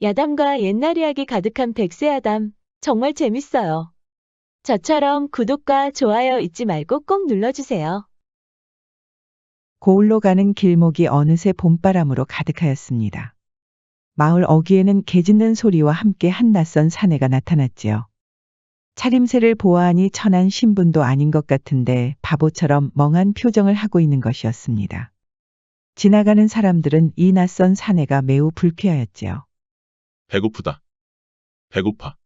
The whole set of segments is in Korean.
야담과 옛날 이야기 가득한 백세야담. 정말 재밌어요. 저처럼 구독과 좋아요 잊지 말고 꼭 눌러주세요. 고을로 가는 길목이 어느새 봄바람으로 가득하였습니다. 마을 어귀에는 개 짖는 소리와 함께 한 낯선 사내가 나타났지요. 차림새를 보아하니 천한 신분도 아닌 것 같은데 바보처럼 멍한 표정을 하고 있는 것이었습니다. 지나가는 사람들은 이 낯선 사내가 매우 불쾌하였지요. 배고프다. 배고파.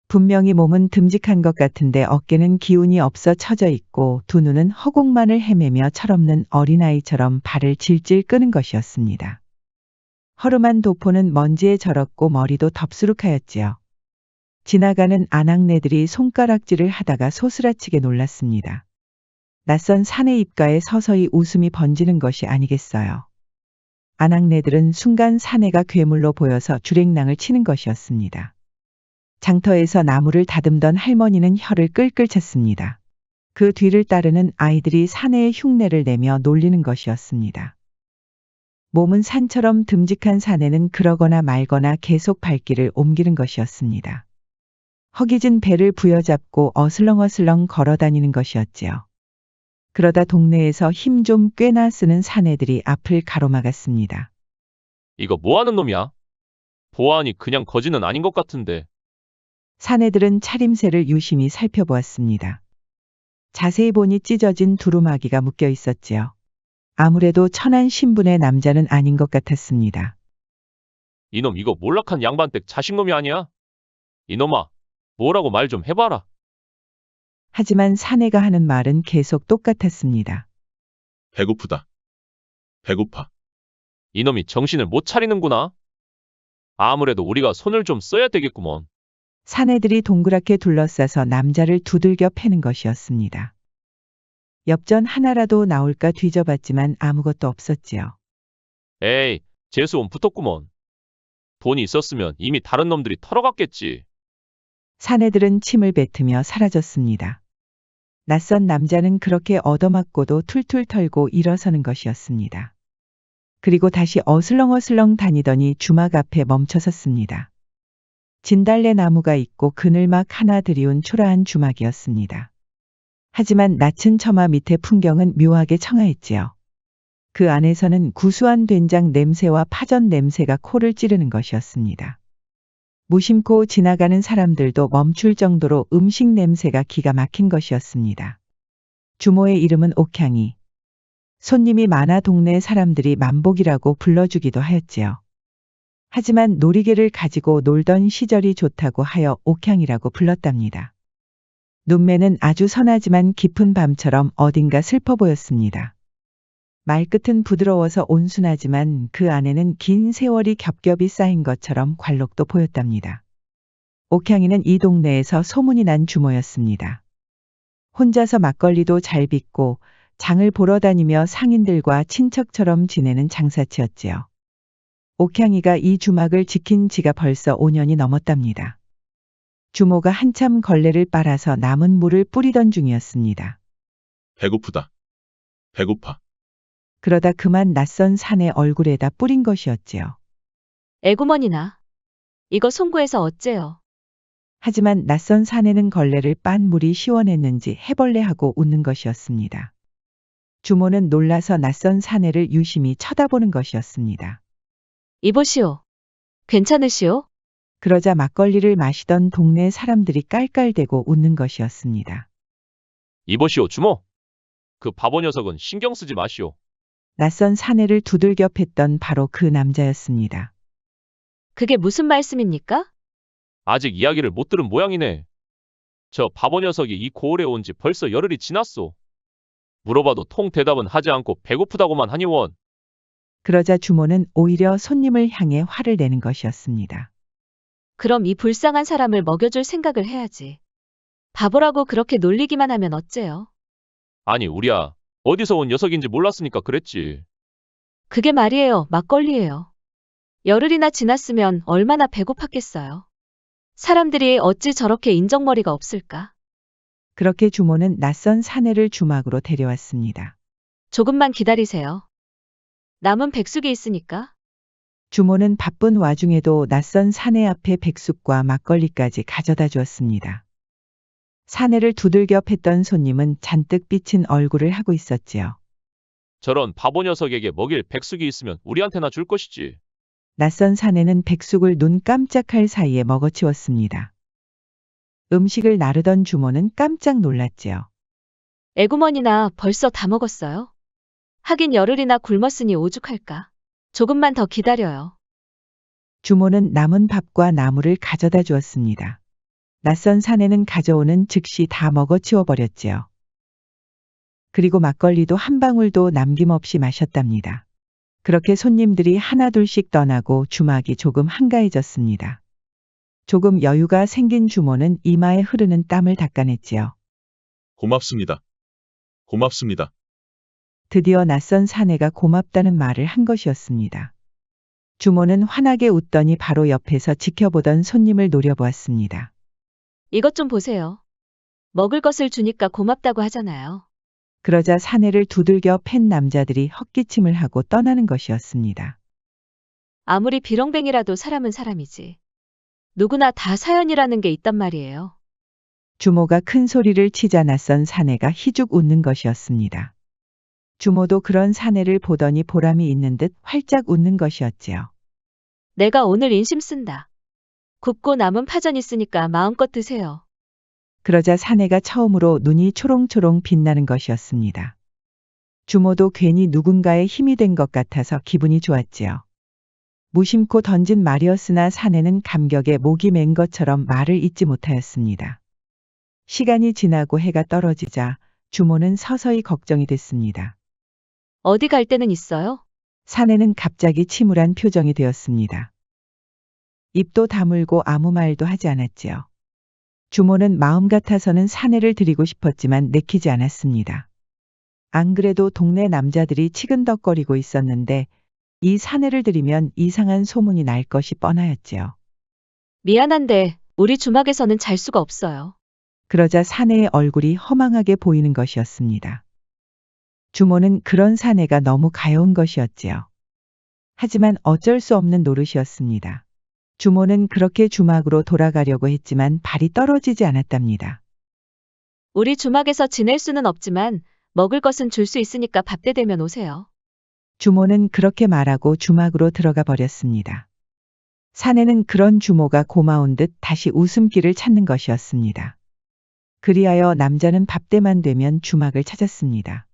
분명히 몸은 듬직한 것 같은데 어깨는 기운이 없어 처져 있고 두 눈은 허공만을 헤매며 철없는 어린아이처럼 발을 질질 끄는 것이었습니다. 허름한 도포는 먼지에 절었고 머리도 덥수룩하였지요. 지나가는 아낙네들이 손가락질을 하다가 소스라치게 놀랐습니다. 낯선 사내 입가에 서서히 웃음이 번지는 것이 아니겠어요. 아낙네들은 순간 사내가 괴물로 보여서 주랭랑을 치는 것이었습니다. 장터에서 나무를 다듬던 할머니는 혀를 끌끌 찼습니다. 그 뒤를 따르는 아이들이 사내의 흉내를 내며 놀리는 것이었습니다. 몸은 산처럼 듬직한 사내는 그러거나 말거나 계속 발길을 옮기는 것이었습니다. 허기진 배를 부여잡고 어슬렁어슬렁 걸어다니는 것이었지요. 그러다 동네에서 힘 좀 꽤나 쓰는 사내들이 앞을 가로막았습니다. 이거 뭐 하는 놈이야? 보아하니 그냥 거지는 아닌 것 같은데. 사내들은 차림새를 유심히 살펴보았습니다. 자세히 보니 찢어진 두루마기가 묶여 있었지요. 아무래도 천한 신분의 남자는 아닌 것 같았습니다. 이놈 이거 몰락한 양반댁 자식놈이 아니야? 이놈아, 뭐라고 말 좀 해봐라. 하지만 사내가 하는 말은 계속 똑같았습니다. 배고프다. 배고파. 이놈이 정신을 못 차리는구나. 아무래도 우리가 손을 좀 써야 되겠구먼. 사내들이 동그랗게 둘러싸서 남자를 두들겨 패는 것이었습니다. 엽전 하나라도 나올까 뒤져봤지만 아무것도 없었지요. 에이, 재수온 붙었구먼. 돈이 있었으면 이미 다른 놈들이 털어갔겠지. 사내들은 침을 뱉으며 사라졌습니다. 낯선 남자는 그렇게 얻어맞고도 툴툴 털고 일어서는 것이었습니다. 그리고 다시 어슬렁어슬렁 다니더니 주막 앞에 멈춰섰습니다. 진달래 나무가 있고 그늘막 하나 들이운 초라한 주막이었습니다. 하지만 낮은 처마 밑의 풍경은 묘하게 청아했지요. 그 안에서는 구수한 된장 냄새와 파전 냄새가 코를 찌르는 것이었습니다. 무심코 지나가는 사람들도 멈출 정도로 음식 냄새가 기가 막힌 것이었습니다. 주모의 이름은 옥향이. 손님이 많아 동네 사람들이 만복이라고 불러주기도 하였지요. 하지만 놀이개를 가지고 놀던 시절이 좋다고 하여 옥향이라고 불렀답니다. 눈매는 아주 선하지만 깊은 밤처럼 어딘가 슬퍼 보였습니다. 말끝은 부드러워서 온순하지만 그 안에는 긴 세월이 겹겹이 쌓인 것처럼 관록도 보였답니다. 옥향이는 이 동네에서 소문이 난 주모였습니다. 혼자서 막걸리도 잘 빚고 장을 보러 다니며 상인들과 친척처럼 지내는 장사치였지요. 옥향이가 이 주막을 지킨 지가 벌써 5년이 넘었답니다. 주모가 한참 걸레를 빨아서 남은 물을 뿌리던 중이었습니다. 배고프다. 배고파. 그러다 그만 낯선 산의 얼굴에다 뿌린 것이었지요. 에구머니나. 이거 송구해서 어째요? 하지만 낯선 산에는 걸레를 빤 물이 시원했는지 해벌레하고 웃는 것이었습니다. 주모는 놀라서 낯선 사내를 유심히 쳐다보는 것이었습니다. 이보시오. 괜찮으시오? 그러자 막걸리를 마시던 동네 사람들이 깔깔대고 웃는 것이었습니다. 이보시오, 주모. 그 바보 녀석은 신경 쓰지 마시오. 낯선 사내를 두들겨 팼던 바로 그 남자였습니다. 그게 무슨 말씀입니까? 아직 이야기를 못 들은 모양이네. 저 바보 녀석이 이 고을에 온 지 벌써 열흘이 지났소. 물어봐도 통 대답은 하지 않고 배고프다고만 하니원. 그러자 주모는 오히려 손님을 향해 화를 내는 것이었습니다. 그럼 이 불쌍한 사람을 먹여줄 생각을 해야지. 바보라고 그렇게 놀리기만 하면 어째요? 아니, 우리야. 어디서 온 녀석인지 몰랐으니까 그랬지. 그게 말이에요. 막걸리예요. 열흘이나 지났으면 얼마나 배고팠겠어요. 사람들이 어찌 저렇게 인정머리가 없을까? 그렇게 주모는 낯선 사내를 주막으로 데려왔습니다. 조금만 기다리세요. 남은 백숙이 있으니까. 주모는 바쁜 와중에도 낯선 사내 앞에 백숙과 막걸리까지 가져다 주었습니다. 사내를 두들겨 팼던 손님은 잔뜩 삐친 얼굴을 하고 있었지요. 저런 바보 녀석에게 먹일 백숙이 있으면 우리한테나 줄 것이지. 낯선 사내는 백숙을 눈 깜짝할 사이에 먹어치웠습니다. 음식을 나르던 주모는 깜짝 놀랐지요. 에구머니나 벌써 다 먹었어요? 하긴 열흘이나 굶었으니 오죽할까. 조금만 더 기다려요. 주모는 남은 밥과 나물을 가져다 주었습니다. 낯선 사내는 가져오는 즉시 다 먹어치워 버렸지요. 그리고 막걸리도 한 방울도 남김없이 마셨답니다. 그렇게 손님들이 하나둘씩 떠나고 주막이 조금 한가해졌습니다. 조금 여유가 생긴 주모는 이마에 흐르는 땀을 닦아냈지요. 고맙습니다. 고맙습니다. 드디어 낯선 사내가 고맙다는 말을 한 것이었습니다. 주모는 환하게 웃더니 바로 옆에서 지켜보던 손님을 노려보았습니다. 이것 좀 보세요. 먹을 것을 주니까 고맙다고 하잖아요. 그러자 사내를 두들겨 팬 남자들이 헛기침을 하고 떠나는 것이었습니다. 아무리 비렁뱅이라도 사람은 사람이지. 누구나 다 사연이라는 게 있단 말이에요. 주모가 큰 소리를 치자 낯선 사내가 희죽 웃는 것이었습니다. 주모도 그런 사내를 보더니 보람이 있는 듯 활짝 웃는 것이었지요. 내가 오늘 인심 쓴다. 굽고 남은 파전 있으니까 마음껏 드세요. 그러자 사내가 처음으로 눈이 초롱초롱 빛나는 것이었습니다. 주모도 괜히 누군가의 힘이 된 것 같아서 기분이 좋았지요. 무심코 던진 말이었으나 사내는 감격에 목이 맨 것처럼 말을 잇지 못하였습니다. 시간이 지나고 해가 떨어지자 주모는 서서히 걱정이 됐습니다. 어디 갈 데는 있어요? 사내는 갑자기 침울한 표정이 되었습니다. 입도 다물고 아무 말도 하지 않았지요. 주모는 마음 같아서는 사내를 드리고 싶었지만 내키지 않았습니다. 안 그래도 동네 남자들이 치근덕거리고 있었는데 이 사내를 드리면 이상한 소문이 날 것이 뻔하였지요. 미안한데 우리 주막에서는 잘 수가 없어요. 그러자 사내의 얼굴이 허망하게 보이는 것이었습니다. 주모는 그런 사내가 너무 가여운 것이었지요. 하지만 어쩔 수 없는 노릇이었습니다. 주모는 그렇게 주막으로 돌아가려고 했지만 발이 떨어지지 않았답니다. 우리 주막에서 지낼 수는 없지만 먹을 것은 줄 수 있으니까 밥 때 되면 오세요. 주모는 그렇게 말하고 주막으로 들어가 버렸습니다. 사내는 그런 주모가 고마운 듯 다시 웃음기를 찾는 것이었습니다. 그리하여 남자는 밥때만 되면 주막을 찾았습니다.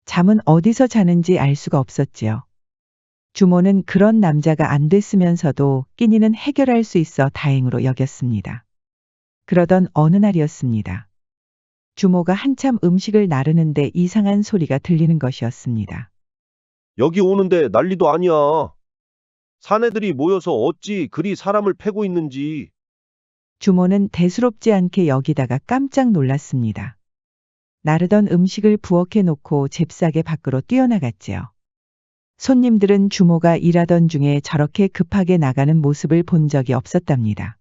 잠은 어디서 자는지 알 수가 없었지요. 주모는 그런 남자가 안 됐으면서도 끼니는 해결할 수 있어 다행으로 여겼습니다. 그러던 어느 날이었습니다. 주모가 한참 음식을 나르는데 이상한 소리가 들리는 것이었습니다. 여기 오는데 난리도 아니야. 사내들이 모여서 어찌 그리 사람을 패고 있는지. 주모는 대수롭지 않게 여기다가 깜짝 놀랐습니다. 나르던 음식을 부엌에 놓고 잽싸게 밖으로 뛰어나갔지요. 손님들은 주모가 일하던 중에 저렇게 급하게 나가는 모습을 본 적이 없었답니다.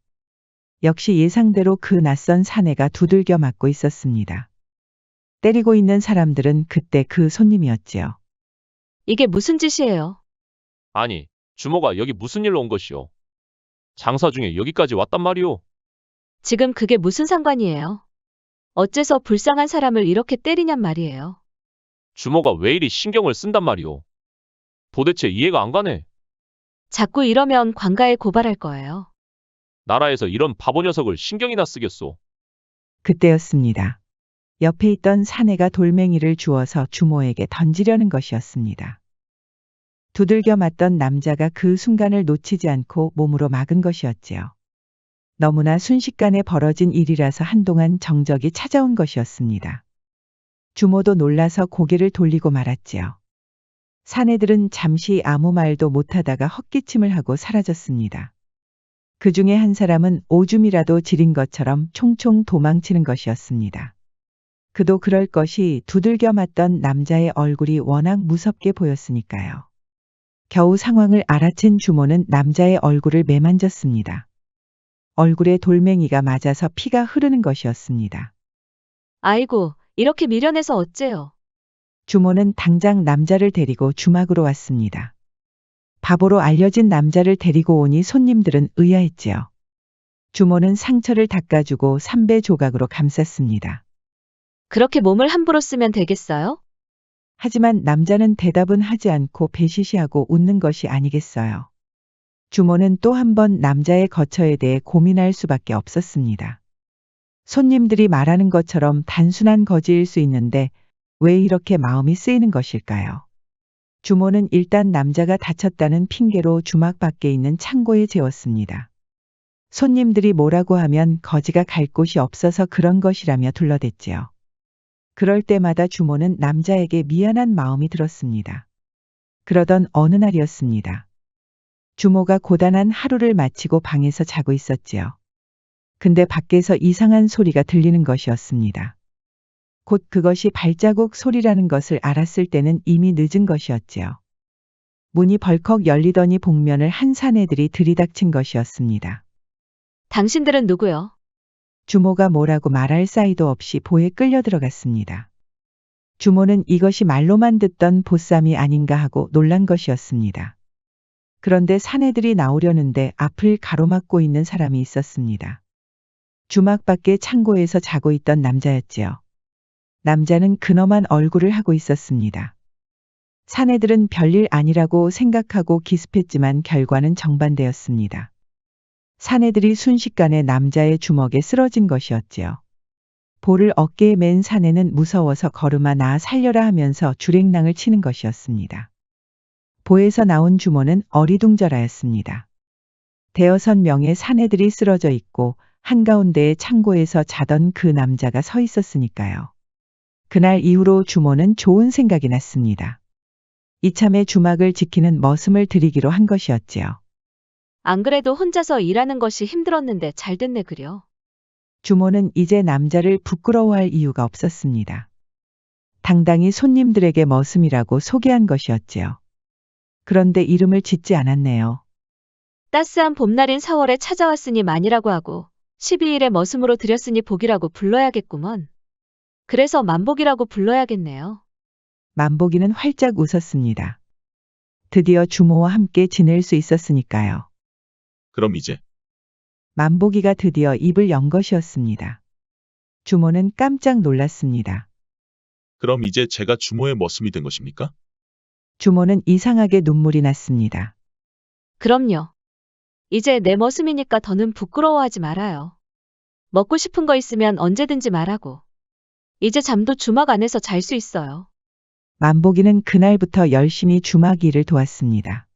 역시 예상대로 그 낯선 사내가 두들겨 맞고 있었습니다. 때리고 있는 사람들은 그때 그 손님이었지요. 이게 무슨 짓이에요? 아니, 주모가 여기 무슨 일로 온 것이오? 장사 중에 여기까지 왔단 말이오. 지금 그게 무슨 상관이에요? 어째서 불쌍한 사람을 이렇게 때리냔 말이에요. 주모가 왜 이리 신경을 쓴단 말이오. 도대체 이해가 안 가네. 자꾸 이러면 관가에 고발할 거예요. 나라에서 이런 바보 녀석을 신경이나 쓰겠소. 그때였습니다. 옆에 있던 사내가 돌멩이를 주워서 주모에게 던지려는 것이었습니다. 두들겨 맞던 남자가 그 순간을 놓치지 않고 몸으로 막은 것이었지요. 너무나 순식간에 벌어진 일이라서 한동안 정적이 찾아온 것이었습니다. 주모도 놀라서 고개를 돌리고 말았지요. 사내들은 잠시 아무 말도 못하다가 헛기침을 하고 사라졌습니다. 그 중에 한 사람은 오줌이라도 지린 것처럼 총총 도망치는 것이었습니다. 그도 그럴 것이 두들겨 맞던 남자의 얼굴이 워낙 무섭게 보였으니까요. 겨우 상황을 알아챈 주모는 남자의 얼굴을 매만졌습니다. 얼굴에 돌멩이가 맞아서 피가 흐르는 것이었습니다. 아이고, 이렇게 미련해서 어째요? 주모는 당장 남자를 데리고 주막으로 왔습니다. 바보로 알려진 남자를 데리고 오니 손님들은 의아했지요. 주모는 상처를 닦아주고 삼배 조각으로 감쌌습니다. 그렇게 몸을 함부로 쓰면 되겠어요? 하지만 남자는 대답은 하지 않고 배시시하고 웃는 것이 아니겠어요. 주모는 또 한 번 남자의 거처에 대해 고민할 수밖에 없었습니다. 손님들이 말하는 것처럼 단순한 거지일 수 있는데 왜 이렇게 마음이 쓰이는 것일까요? 주모는 일단 남자가 다쳤다는 핑계로 주막 밖에 있는 창고에 재웠습니다. 손님들이 뭐라고 하면 거지가 갈 곳이 없어서 그런 것이라며 둘러댔지요. 그럴 때마다 주모는 남자에게 미안한 마음이 들었습니다. 그러던 어느 날이었습니다. 주모가 고단한 하루를 마치고 방에서 자고 있었지요. 근데 밖에서 이상한 소리가 들리는 것이었습니다. 곧 그것이 발자국 소리라는 것을 알았을 때는 이미 늦은 것이었지요. 문이 벌컥 열리더니 복면을 한 사내들이 들이닥친 것이었습니다. 당신들은 누구요? 주모가 뭐라고 말할 사이도 없이 보에 끌려 들어갔습니다. 주모는 이것이 말로만 듣던 보쌈이 아닌가 하고 놀란 것이었습니다. 그런데 사내들이 나오려는데 앞을 가로막고 있는 사람이 있었습니다. 주막 밖에 창고에서 자고 있던 남자였지요. 남자는 근엄한 얼굴을 하고 있었습니다. 사내들은 별일 아니라고 생각하고 기습했지만 결과는 정반대였습니다. 사내들이 순식간에 남자의 주먹에 쓰러진 것이었지요. 볼을 어깨에 맨 사내는 무서워서 걸음아 나 살려라 하면서 주랭랑을 치는 것이었습니다. 보에서 나온 주모는 어리둥절하였습니다. 대여섯 명의 사내들이 쓰러져 있고 한가운데의 창고에서 자던 그 남자가 서 있었으니까요. 그날 이후로 주모는 좋은 생각이 났습니다. 이참에 주막을 지키는 머슴을 들이기로 한 것이었지요. 안 그래도 혼자서 일하는 것이 힘들었는데 잘 됐네 그려. 주모는 이제 남자를 부끄러워할 이유가 없었습니다. 당당히 손님들에게 머슴이라고 소개한 것이었지요. 그런데 이름을 짓지 않았네요. 따스한 봄날인 4월에 찾아왔으니 만이라고 하고 12일에 머슴으로 들였으니 복이라고 불러야겠구먼. 그래서 만복이라고 불러야겠네요. 만복이는 활짝 웃었습니다. 드디어 주모와 함께 지낼 수 있었으니까요. 그럼 이제 만복이가 드디어 입을 연 것이었습니다. 주모는 깜짝 놀랐습니다. 그럼 이제 제가 주모의 머슴이 된 것입니까? 주모는 이상하게 눈물이 났습니다. 그럼요. 이제 내 머슴이니까 더는 부끄러워하지 말아요. 먹고 싶은 거 있으면 언제든지 말하고. 이제 잠도 주막 안에서 잘 수 있어요. 만복이는 그날부터 열심히 주막 일을 도왔습니다.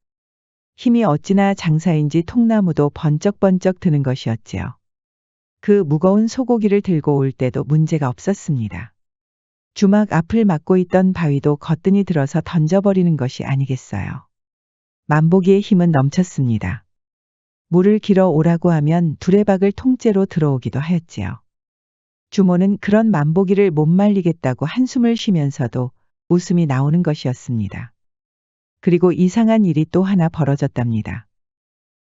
힘이 어찌나 장사인지 통나무도 번쩍번쩍 드는 것이었지요. 그 무거운 소고기를 들고 올 때도 문제가 없었습니다. 주막 앞을 막고 있던 바위도 거뜬히 들어서 던져버리는 것이 아니겠어요. 만복이의 힘은 넘쳤습니다. 물을 길어 오라고 하면 두레박을 통째로 들어오기도 하였지요. 주모는 그런 만복이를 못 말리겠다고 한숨을 쉬면서도 웃음이 나오는 것이었습니다. 그리고 이상한 일이 또 하나 벌어졌답니다.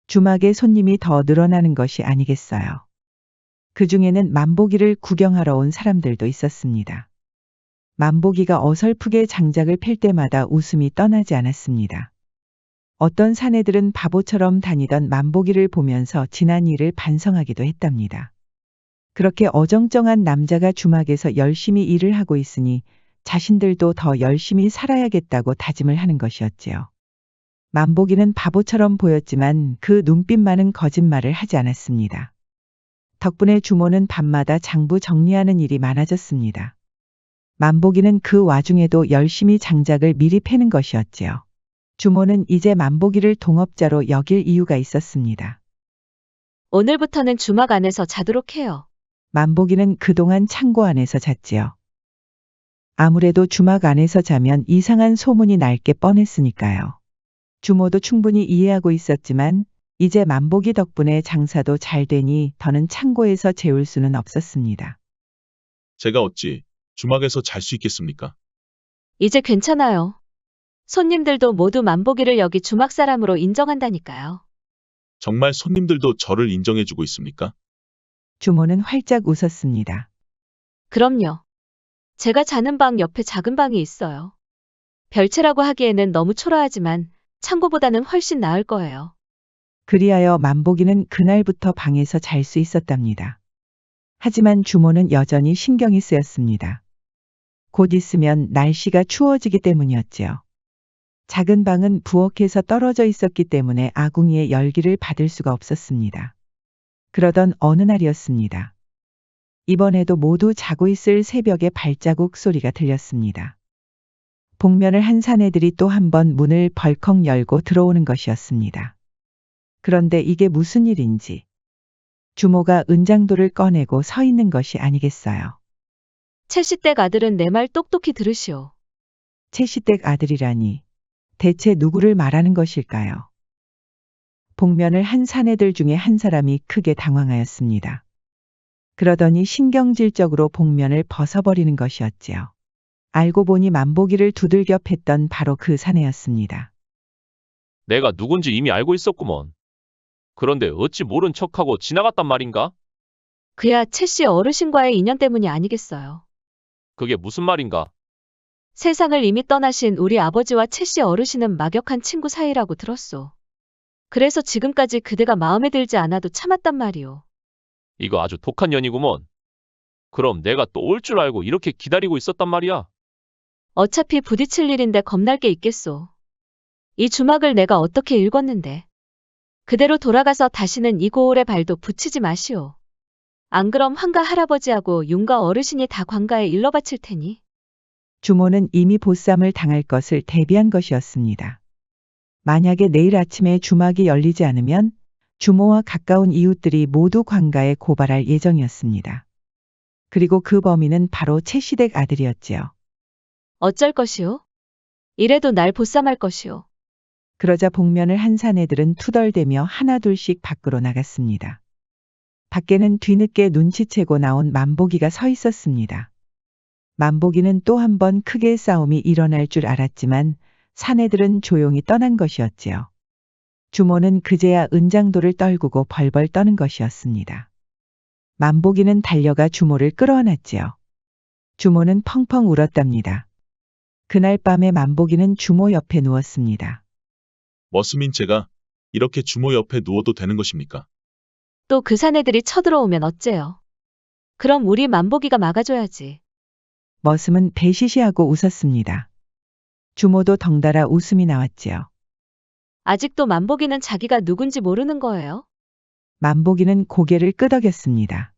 주막에 손님이 더 늘어나는 것이 아니겠어요. 그 중에는 만복이를 구경하러 온 사람들도 있었습니다. 만복이가 어설프게 장작을 팰 때마다 웃음이 떠나지 않았습니다. 어떤 사내들은 바보처럼 다니던 만복이를 보면서 지난 일을 반성하기도 했답니다. 그렇게 어정쩡한 남자가 주막에서 열심히 일을 하고 있으니 자신들도 더 열심히 살아야겠다고 다짐을 하는 것이었지요. 만복이는 바보처럼 보였지만 그 눈빛만은 거짓말을 하지 않았습니다. 덕분에 주모는 밤마다 장부 정리하는 일이 많아졌습니다. 만복이는 그 와중에도 열심히 장작을 미리 패는 것이었지요. 주모는 이제 만복이를 동업자로 여길 이유가 있었습니다. 오늘부터는 주막 안에서 자도록 해요. 만복이는 그동안 창고 안에서 잤지요. 아무래도 주막 안에서 자면 이상한 소문이 날 게 뻔했으니까요. 주모도 충분히 이해하고 있었지만 이제 만복이 덕분에 장사도 잘 되니 더는 창고에서 재울 수는 없었습니다. 제가 어찌 주막에서 잘 수 있겠습니까? 이제 괜찮아요. 손님들도 모두 만복이를 여기 주막 사람으로 인정한다니까요. 정말 손님들도 저를 인정해주고 있습니까? 주모는 활짝 웃었습니다. 그럼요. 제가 자는 방 옆에 작은 방이 있어요. 별채라고 하기에는 너무 초라하지만 창고보다는 훨씬 나을 거예요. 그리하여 만복이는 그날부터 방에서 잘 수 있었답니다. 하지만 주모는 여전히 신경이 쓰였습니다. 곧 있으면 날씨가 추워지기 때문이었지요. 작은 방은 부엌에서 떨어져 있었기 때문에 아궁이의 열기를 받을 수가 없었습니다. 그러던 어느 날이었습니다. 이번에도 모두 자고 있을 새벽에 발자국 소리가 들렸습니다. 복면을 한 사내들이 또 한 번 문을 벌컥 열고 들어오는 것이었습니다. 그런데 이게 무슨 일인지 주모가 은장도를 꺼내고 서 있는 것이 아니겠어요. 채씨댁 아들은 내 말 똑똑히 들으시오. 채씨댁 아들이라니 대체 누구를 말하는 것일까요? 복면을 한 사내들 중에 한 사람이 크게 당황하였습니다. 그러더니 신경질적으로 복면을 벗어버리는 것이었지요. 알고 보니 만보기를 두들겨 팼던 바로 그 사내였습니다. 내가 누군지 이미 알고 있었구먼. 그런데 어찌 모른 척하고 지나갔단 말인가? 그야 채씨 어르신과의 인연 때문이 아니겠어요. 그게 무슨 말인가? 세상을 이미 떠나신 우리 아버지와 채씨 어르신은 막역한 친구 사이라고 들었소. 그래서 지금까지 그대가 마음에 들지 않아도 참았단 말이오. 이거 아주 독한 년이구먼. 그럼 내가 또 올 줄 알고 이렇게 기다리고 있었단 말이야. 어차피 부딪힐 일인데 겁날 게 있겠소. 이 주막을 내가 어떻게 읽었는데. 그대로 돌아가서 다시는 이 고을에 발도 붙이지 마시오. 안 그럼 황가 할아버지하고 윤가 어르신이 다 관가에 일러 바칠 테니. 주모는 이미 보쌈을 당할 것을 대비한 것이었습니다. 만약에 내일 아침에 주막이 열리지 않으면 주모와 가까운 이웃들이 모두 관가에 고발할 예정이었습니다. 그리고 그 범인은 바로 채시댁 아들이었지요. 어쩔 것이오? 이래도 날 보쌈할 것이오. 그러자 복면을 한 사내들은 투덜대며 하나둘씩 밖으로 나갔습니다. 밖에는 뒤늦게 눈치채고 나온 만보기가 서 있었습니다. 만보기는 또 한 번 크게 싸움이 일어날 줄 알았지만 사내들은 조용히 떠난 것이었지요. 주모는 그제야 은장도를 떨구고 벌벌 떠는 것이었습니다. 만보기는 달려가 주모를 끌어안았지요. 주모는 펑펑 울었답니다. 그날 밤에 만보기는 주모 옆에 누웠습니다. 머스민 제가 이렇게 주모 옆에 누워도 되는 것입니까? 또 그 사내들이 쳐들어오면 어째요? 그럼 우리 만보기가 막아줘야지. 머슴은 배시시하고 웃었습니다. 주모도 덩달아 웃음이 나왔지요. 아직도 만보기는 자기가 누군지 모르는 거예요? 만보기는 고개를 끄덕였습니다.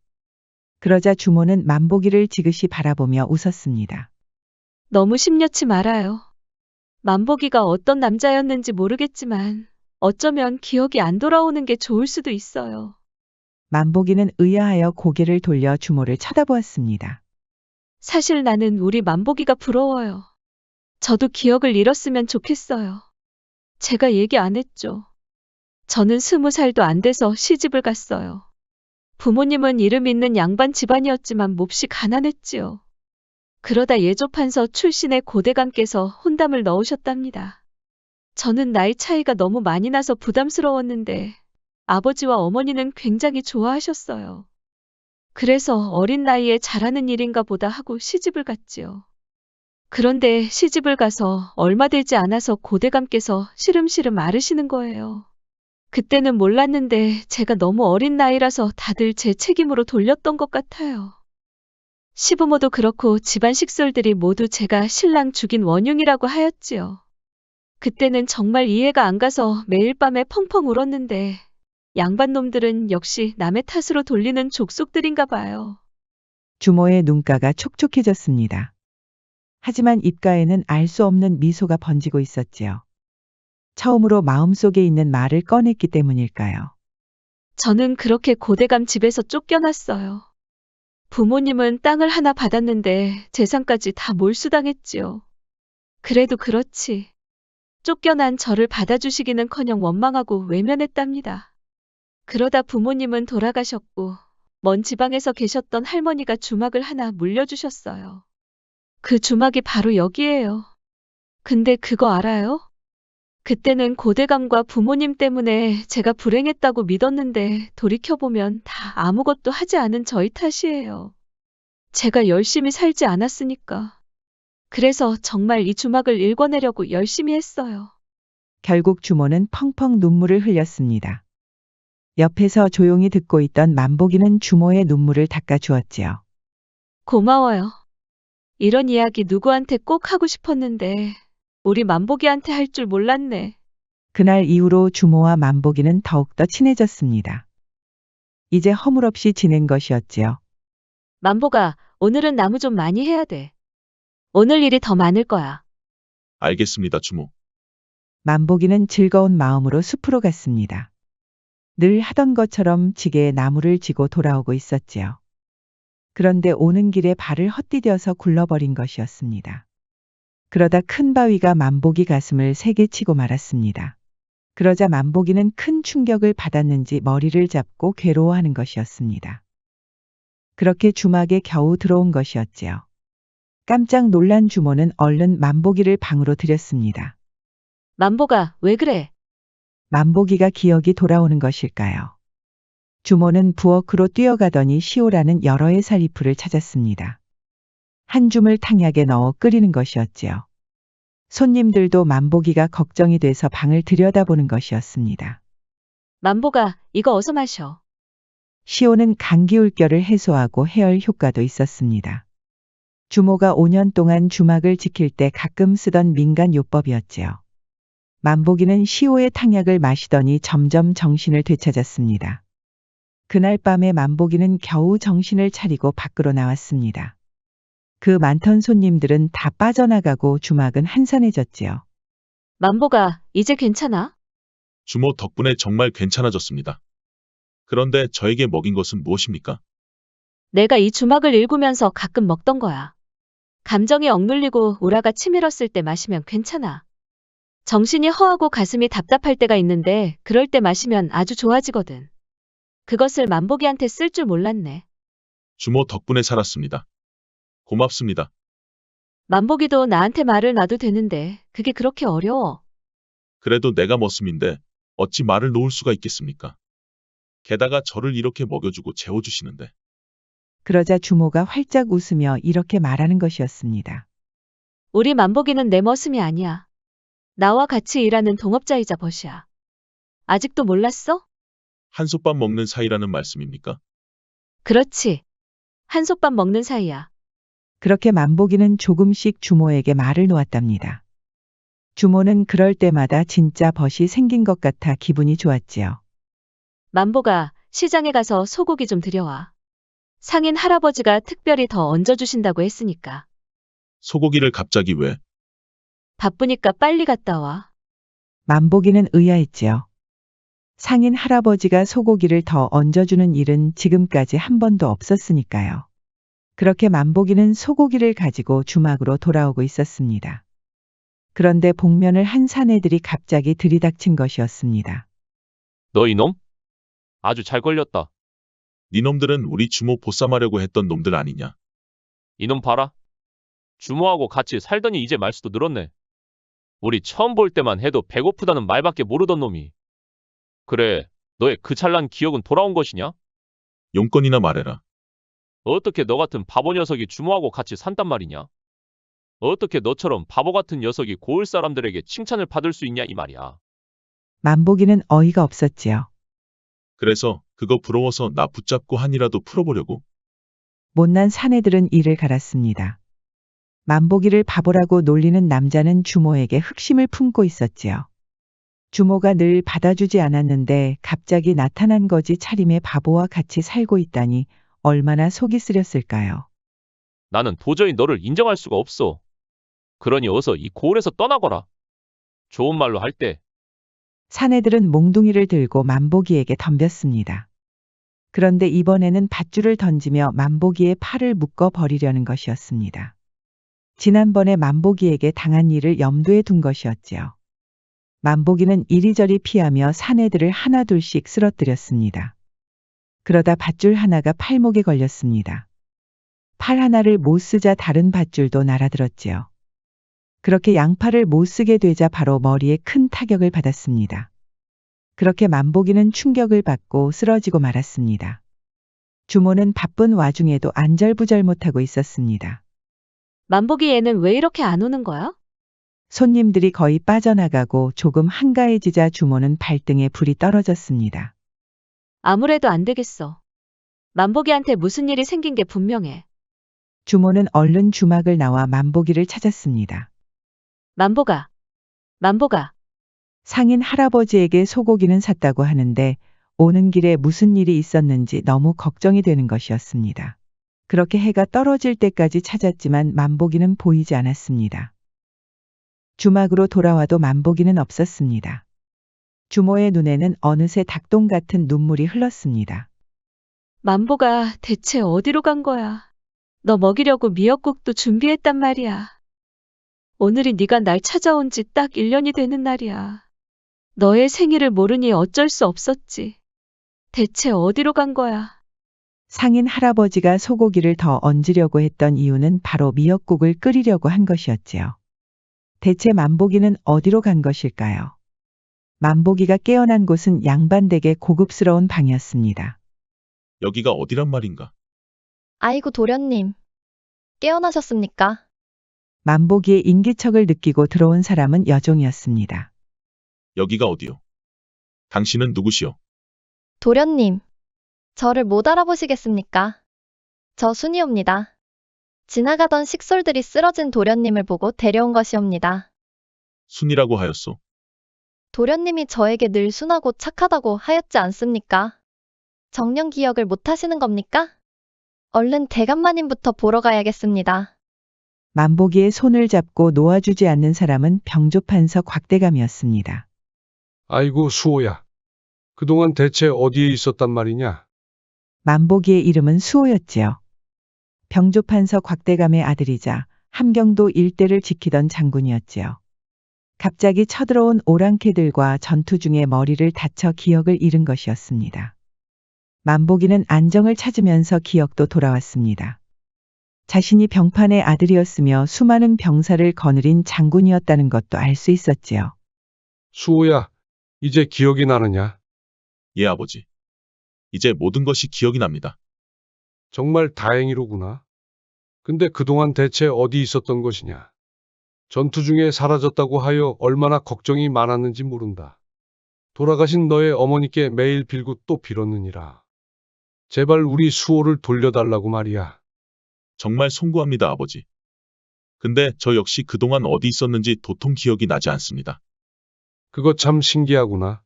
그러자 주모는 만보기를 지그시 바라보며 웃었습니다. 너무 심려치 말아요. 만보기가 어떤 남자였는지 모르겠지만 어쩌면 기억이 안 돌아오는 게 좋을 수도 있어요. 만보기는 의아하여 고개를 돌려 주모를 쳐다보았습니다. 사실 나는 우리 만보기가 부러워요. 저도 기억을 잃었으면 좋겠어요. 제가 얘기 안 했죠. 저는 20살도 안 돼서 시집을 갔어요. 부모님은 이름 있는 양반 집안이었지만 몹시 가난했지요. 그러다 예조판서 출신의 고대감께서 혼담을 넣으셨답니다. 저는 나이 차이가 너무 많이 나서 부담스러웠는데 아버지와 어머니는 굉장히 좋아하셨어요. 그래서 어린 나이에 잘하는 일인가 보다 하고 시집을 갔지요. 그런데 시집을 가서 얼마 되지 않아서 고대감께서 시름시름 앓으시는 거예요. 그때는 몰랐는데 제가 너무 어린 나이라서 다들 제 책임으로 돌렸던 것 같아요. 시부모도 그렇고 집안 식솔들이 모두 제가 신랑 죽인 원흉이라고 하였지요. 그때는 정말 이해가 안 가서 매일 밤에 펑펑 울었는데 양반놈들은 역시 남의 탓으로 돌리는 족속들인가 봐요. 주모의 눈가가 촉촉해졌습니다. 하지만 입가에는 알 수 없는 미소가 번지고 있었지요. 처음으로 마음속에 있는 말을 꺼냈기 때문일까요? 저는 그렇게 고대감 집에서 쫓겨났어요. 부모님은 땅을 하나 받았는데 재산까지 다 몰수당했지요. 그래도 그렇지. 쫓겨난 저를 받아주시기는커녕 원망하고 외면했답니다. 그러다 부모님은 돌아가셨고 먼 지방에서 계셨던 할머니가 주막을 하나 물려주셨어요. 그 주막이 바로 여기예요. 근데 그거 알아요? 그때는 고대감과 부모님 때문에 제가 불행했다고 믿었는데 돌이켜보면 다 아무것도 하지 않은 저희 탓이에요. 제가 열심히 살지 않았으니까. 그래서 정말 이 주막을 일궈내려고 열심히 했어요. 결국 주모는 펑펑 눈물을 흘렸습니다. 옆에서 조용히 듣고 있던 만복이는 주모의 눈물을 닦아주었지요. 고마워요. 이런 이야기 누구한테 꼭 하고 싶었는데 우리 만복이한테 할 줄 몰랐네. 그날 이후로 주모와 만복이는 더욱더 친해졌습니다. 이제 허물없이 지낸 것이었지요. 만복아, 오늘은 나무 좀 많이 해야 돼. 오늘 일이 더 많을 거야. 알겠습니다, 주모. 만복이는 즐거운 마음으로 숲으로 갔습니다. 늘 하던 것처럼 지게에 나무를 지고 돌아오고 있었지요. 그런데 오는 길에 발을 헛디뎌서 굴러버린 것이었습니다. 그러다 큰 바위가 만복이 가슴을 세게 치고 말았습니다. 그러자 만복이는 큰 충격을 받았는지 머리를 잡고 괴로워하는 것이었습니다. 그렇게 주막에 겨우 들어온 것이었지요. 깜짝 놀란 주모는 얼른 만복이를 방으로 들였습니다. 만복아, 왜 그래? 만복이가 기억이 돌아오는 것일까요? 주모는 부엌으로 뛰어가더니 시오라는 여러 의 살리풀을 찾았습니다. 한 줌을 탕약에 넣어 끓이는 것이었지요. 손님들도 만복이가 걱정이 돼서 방을 들여다보는 것이었습니다. 만복아, 이거 어서 마셔. 시오는 감기울결을 해소하고 해열 효과도 있었습니다. 주모가 5년 동안 주막을 지킬 때 가끔 쓰던 민간 요법이었지요. 만복이는 시오의 탕약을 마시더니 점점 정신을 되찾았습니다. 그날 밤에 만복이는 겨우 정신을 차리고 밖으로 나왔습니다. 그 많던 손님들은 다 빠져나가고 주막은 한산해졌지요. 만복아, 이제 괜찮아? 주모 덕분에 정말 괜찮아졌습니다. 그런데 저에게 먹인 것은 무엇입니까? 내가 이 주막을 일구면서 가끔 먹던 거야. 감정이 억눌리고 우라가 치밀었을 때 마시면 괜찮아. 정신이 허하고 가슴이 답답할 때가 있는데 그럴 때 마시면 아주 좋아지거든. 그것을 만복이한테 쓸 줄 몰랐네. 주모 덕분에 살았습니다. 고맙습니다. 만복이도 나한테 말을 놔도 되는데 그게 그렇게 어려워. 그래도 내가 머슴인데 어찌 말을 놓을 수가 있겠습니까? 게다가 저를 이렇게 먹여주고 재워주시는데. 그러자 주모가 활짝 웃으며 이렇게 말하는 것이었습니다. 우리 만복이는 내 머슴이 아니야. 나와 같이 일하는 동업자이자 벗이야. 아직도 몰랐어? 한솥밥 먹는 사이라는 말씀입니까? 그렇지. 한솥밥 먹는 사이야. 그렇게 만복이는 조금씩 주모에게 말을 놓았답니다. 주모는 그럴 때마다 진짜 벗이 생긴 것 같아 기분이 좋았지요. 만복아, 시장에 가서 소고기 좀 들여와. 상인 할아버지가 특별히 더 얹어주신다고 했으니까. 소고기를 갑자기 왜? 바쁘니까 빨리 갔다 와. 만복이는 의아했지요. 상인 할아버지가 소고기를 더 얹어주는 일은 지금까지 한 번도 없었으니까요. 그렇게 만복이는 소고기를 가지고 주막으로 돌아오고 있었습니다. 그런데 복면을 한 사내들이 갑자기 들이닥친 것이었습니다. 너 이놈? 아주 잘 걸렸다. 니놈들은 우리 주모 보쌈하려고 했던 놈들 아니냐? 이놈 봐라. 주모하고 같이 살더니 이제 말수도 늘었네. 우리 처음 볼 때만 해도 배고프다는 말밖에 모르던 놈이. 그래, 너의 그 찰난 기억은 돌아온 것이냐? 용건이나 말해라. 어떻게 너 같은 바보 녀석이 주모하고 같이 산단 말이냐? 어떻게 너처럼 바보 같은 녀석이 고을 사람들에게 칭찬을 받을 수 있냐 이 말이야. 만복이는 어이가 없었지요. 그래서 그거 부러워서 나 붙잡고 한이라도 풀어보려고? 못난 사내들은 이를 갈았습니다. 만복이를 바보라고 놀리는 남자는 주모에게 흑심을 품고 있었지요. 주모가 늘 받아주지 않았는데 갑자기 나타난 거지 차림의 바보와 같이 살고 있다니 얼마나 속이 쓰렸을까요? 나는 도저히 너를 인정할 수가 없어. 그러니 어서 이 고을에서 떠나거라. 좋은 말로 할 때 사내들은 몽둥이를 들고 만복이에게 덤볐습니다. 그런데 이번에는 밧줄을 던지며 만복이의 팔을 묶어 버리려는 것이었습니다. 지난번에 만복이에게 당한 일을 염두에 둔 것이었지요. 만복이는 이리저리 피하며 사내들을 하나둘씩 쓰러뜨렸습니다. 그러다 밧줄 하나가 팔목에 걸렸습니다. 팔 하나를 못 쓰자 다른 밧줄도 날아들었지요. 그렇게 양팔을 못 쓰게 되자 바로 머리에 큰 타격을 받았습니다. 그렇게 만복이는 충격을 받고 쓰러지고 말았습니다. 주모는 바쁜 와중에도 안절부절 못하고 있었습니다. 만복이 얘는 왜 이렇게 안 오는 거야? 손님들이 거의 빠져나가고 조금 한가해지자 주모는 발등에 불이 떨어졌습니다. 아무래도 안 되겠어. 만복이한테 무슨 일이 생긴 게 분명해. 주모는 얼른 주막을 나와 만복이를 찾았습니다. 만복아. 만복아. 상인 할아버지에게 소고기는 샀다고 하는데 오는 길에 무슨 일이 있었는지 너무 걱정이 되는 것이었습니다. 그렇게 해가 떨어질 때까지 찾았지만 만복이는 보이지 않았습니다. 주막으로 돌아와도 만복이는 없었습니다. 주모의 눈에는 어느새 닭똥 같은 눈물이 흘렀습니다. 만복아, 대체 어디로 간 거야? 너 먹이려고 미역국도 준비했단 말이야. 오늘이 네가 날 찾아온 지 딱 1년이 되는 날이야. 너의 생일을 모르니 어쩔 수 없었지. 대체 어디로 간 거야? 상인 할아버지가 소고기를 더 얹으려고 했던 이유는 바로 미역국을 끓이려고 한 것이었지요. 대체 만복이는 어디로 간 것일까요? 만복이가 깨어난 곳은 양반댁의 고급스러운 방이었습니다. 여기가 어디란 말인가? 아이고 도련님. 깨어나셨습니까? 만복이의 인기척을 느끼고 들어온 사람은 여종이었습니다. 여기가 어디요? 당신은 누구시오? 도련님. 저를 못 알아보시겠습니까? 저 순이옵니다. 지나가던 식솔들이 쓰러진 도련님을 보고 데려온 것이옵니다. 순이라고 하였소. 도련님이 저에게 늘 순하고 착하다고 하였지 않습니까? 정녕 기억을 못 하시는 겁니까? 얼른 대감마님부터 보러 가야겠습니다. 만복이의 손을 잡고 놓아주지 않는 사람은 병조판서 곽대감이었습니다. 아이고 수호야. 그동안 대체 어디에 있었단 말이냐? 만복이의 이름은 수호였지요. 병조판서 곽대감의 아들이자 함경도 일대를 지키던 장군이었지요. 갑자기 쳐들어온 오랑캐들과 전투 중에 머리를 다쳐 기억을 잃은 것이었습니다. 만복이는 안정을 찾으면서 기억도 돌아왔습니다. 자신이 병판의 아들이었으며 수많은 병사를 거느린 장군이었다는 것도 알 수 있었지요. 수호야, 이제 기억이 나느냐? 예, 아버지. 이제 모든 것이 기억이 납니다. 정말 다행이로구나. 근데 그동안 대체 어디 있었던 것이냐? 전투 중에 사라졌다고 하여 얼마나 걱정이 많았는지 모른다. 돌아가신 너의 어머니께 매일 빌고 또 빌었느니라. 제발 우리 수호를 돌려달라고 말이야. 정말 송구합니다, 아버지. 근데 저 역시 그동안 어디 있었는지 도통 기억이 나지 않습니다. 그거 참 신기하구나.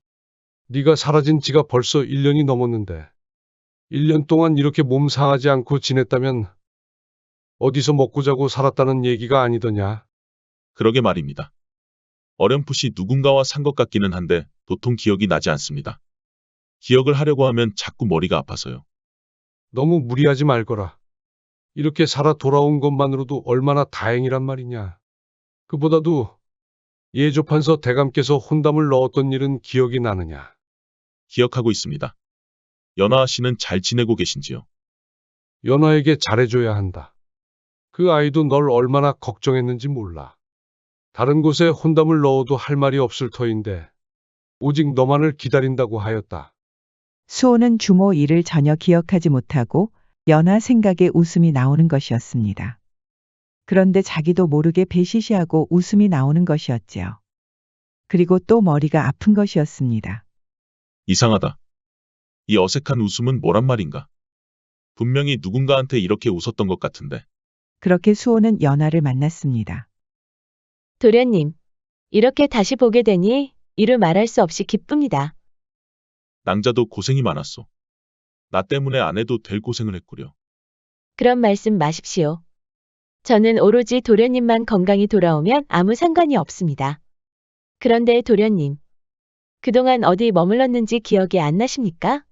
네가 사라진 지가 벌써 1년이 넘었는데 1년 동안 이렇게 몸 상하지 않고 지냈다면 어디서 먹고 자고 살았다는 얘기가 아니더냐. 그러게 말입니다. 어렴풋이 누군가와 산 것 같기는 한데 도통 기억이 나지 않습니다. 기억을 하려고 하면 자꾸 머리가 아파서요. 너무 무리하지 말거라. 이렇게 살아 돌아온 것만으로도 얼마나 다행이란 말이냐. 그보다도 예조판서 대감께서 혼담을 넣었던 일은 기억이 나느냐. 기억하고 있습니다. 연하아 씨는 잘 지내고 계신지요? 연하에게 잘해줘야 한다. 그 아이도 널 얼마나 걱정했는지 몰라. 다른 곳에 혼담을 넣어도 할 말이 없을 터인데 오직 너만을 기다린다고 하였다. 수호는 주모 일을 전혀 기억하지 못하고 연하 생각에 웃음이 나오는 것이었습니다. 그런데 자기도 모르게 배시시하고 웃음이 나오는 것이었지요. 그리고 또 머리가 아픈 것이었습니다. 이상하다. 이 어색한 웃음은 뭐란 말인가? 분명히 누군가한테 이렇게 웃었던 것 같은데. 그렇게 수호는 연하를 만났습니다. 도련님, 이렇게 다시 보게 되니 이루 말할 수 없이 기쁩니다. 낭자도 고생이 많았소. 나 때문에 안 해도 될 고생을 했구려. 그런 말씀 마십시오. 저는 오로지 도련님만 건강히 돌아오면 아무 상관이 없습니다. 그런데 도련님, 그동안 어디 머물렀는지 기억이 안 나십니까?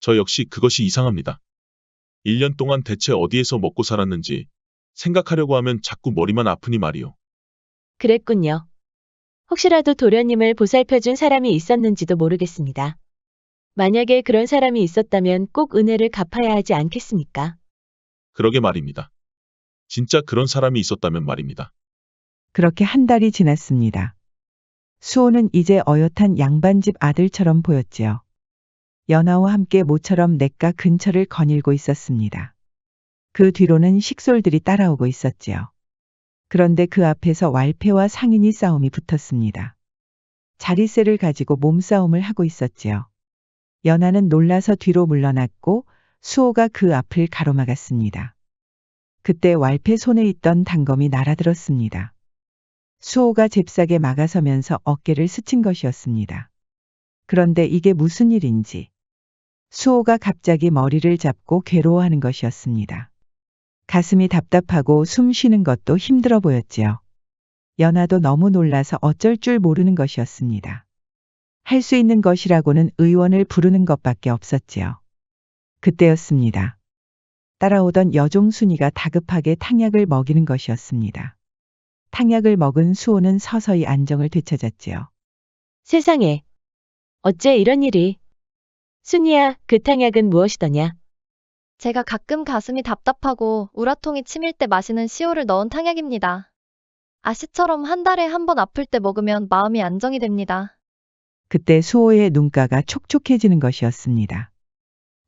저 역시 그것이 이상합니다. 1년 동안 대체 어디에서 먹고 살았는지 생각하려고 하면 자꾸 머리만 아프니 말이오. 그랬군요. 혹시라도 도련님을 보살펴준 사람이 있었는지도 모르겠습니다. 만약에 그런 사람이 있었다면 꼭 은혜를 갚아야 하지 않겠습니까? 그러게 말입니다. 진짜 그런 사람이 있었다면 말입니다. 그렇게 한 달이 지났습니다. 수호는 이제 어엿한 양반집 아들처럼 보였지요. 연하와 함께 모처럼 냇가 근처를 거닐고 있었습니다. 그 뒤로는 식솔들이 따라오고 있었지요. 그런데 그 앞에서 왈패와 상인이 싸움이 붙었습니다. 자리세를 가지고 몸싸움을 하고 있었지요. 연하는 놀라서 뒤로 물러났고 수호가 그 앞을 가로막았습니다. 그때 왈패 손에 있던 단검이 날아들었습니다. 수호가 잽싸게 막아서면서 어깨를 스친 것이었습니다. 그런데 이게 무슨 일인지 수호가 갑자기 머리를 잡고 괴로워하는 것이었습니다. 가슴이 답답하고 숨 쉬는 것도 힘들어 보였지요. 연하도 너무 놀라서 어쩔 줄 모르는 것이었습니다. 할 수 있는 것이라고는 의원을 부르는 것밖에 없었지요. 그때였습니다. 따라오던 여종순이가 다급하게 탕약을 먹이는 것이었습니다. 탕약을 먹은 수호는 서서히 안정을 되찾았지요. 세상에. 어째 이런 일이. 순이야, 그 탕약은 무엇이더냐? 제가 가끔 가슴이 답답하고 우라통이 치밀 때 마시는 시오를 넣은 탕약입니다. 아씨처럼 한 달에 한 번 아플 때 먹으면 마음이 안정이 됩니다. 그때 수호의 눈가가 촉촉해지는 것이었습니다.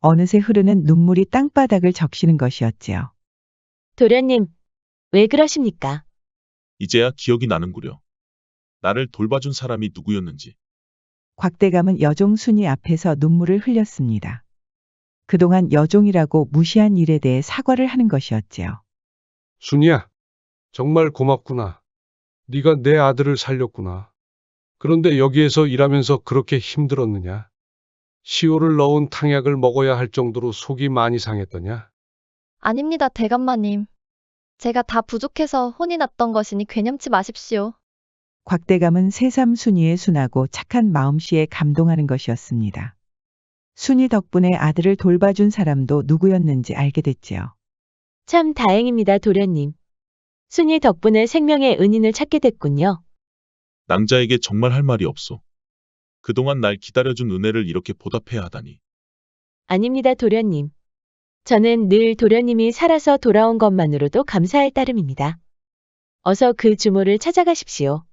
어느새 흐르는 눈물이 땅바닥을 적시는 것이었지요. 도련님, 왜 그러십니까? 이제야 기억이 나는구려. 나를 돌봐준 사람이 누구였는지. 곽대감은 여종순이 앞에서 눈물을 흘렸습니다. 그동안 여종이라고 무시한 일에 대해 사과를 하는 것이었지요. 순이야, 정말 고맙구나. 네가 내 아들을 살렸구나. 그런데 여기에서 일하면서 그렇게 힘들었느냐? 시오를 넣은 탕약을 먹어야 할 정도로 속이 많이 상했더냐? 아닙니다, 대감마님. 제가 다 부족해서 혼이 났던 것이니 괴념치 마십시오. 곽대감은 새삼 순이의 순하고 착한 마음씨에 감동하는 것이었습니다. 순이 덕분에 아들을 돌봐준 사람도 누구였는지 알게 됐지요. 참 다행입니다, 도련님. 순이 덕분에 생명의 은인을 찾게 됐군요. 낭자에게 정말 할 말이 없소. 그동안 날 기다려준 은혜를 이렇게 보답해야 하다니. 아닙니다, 도련님. 저는 늘 도련님이 살아서 돌아온 것만으로도 감사할 따름입니다. 어서 그 주모를 찾아가십시오.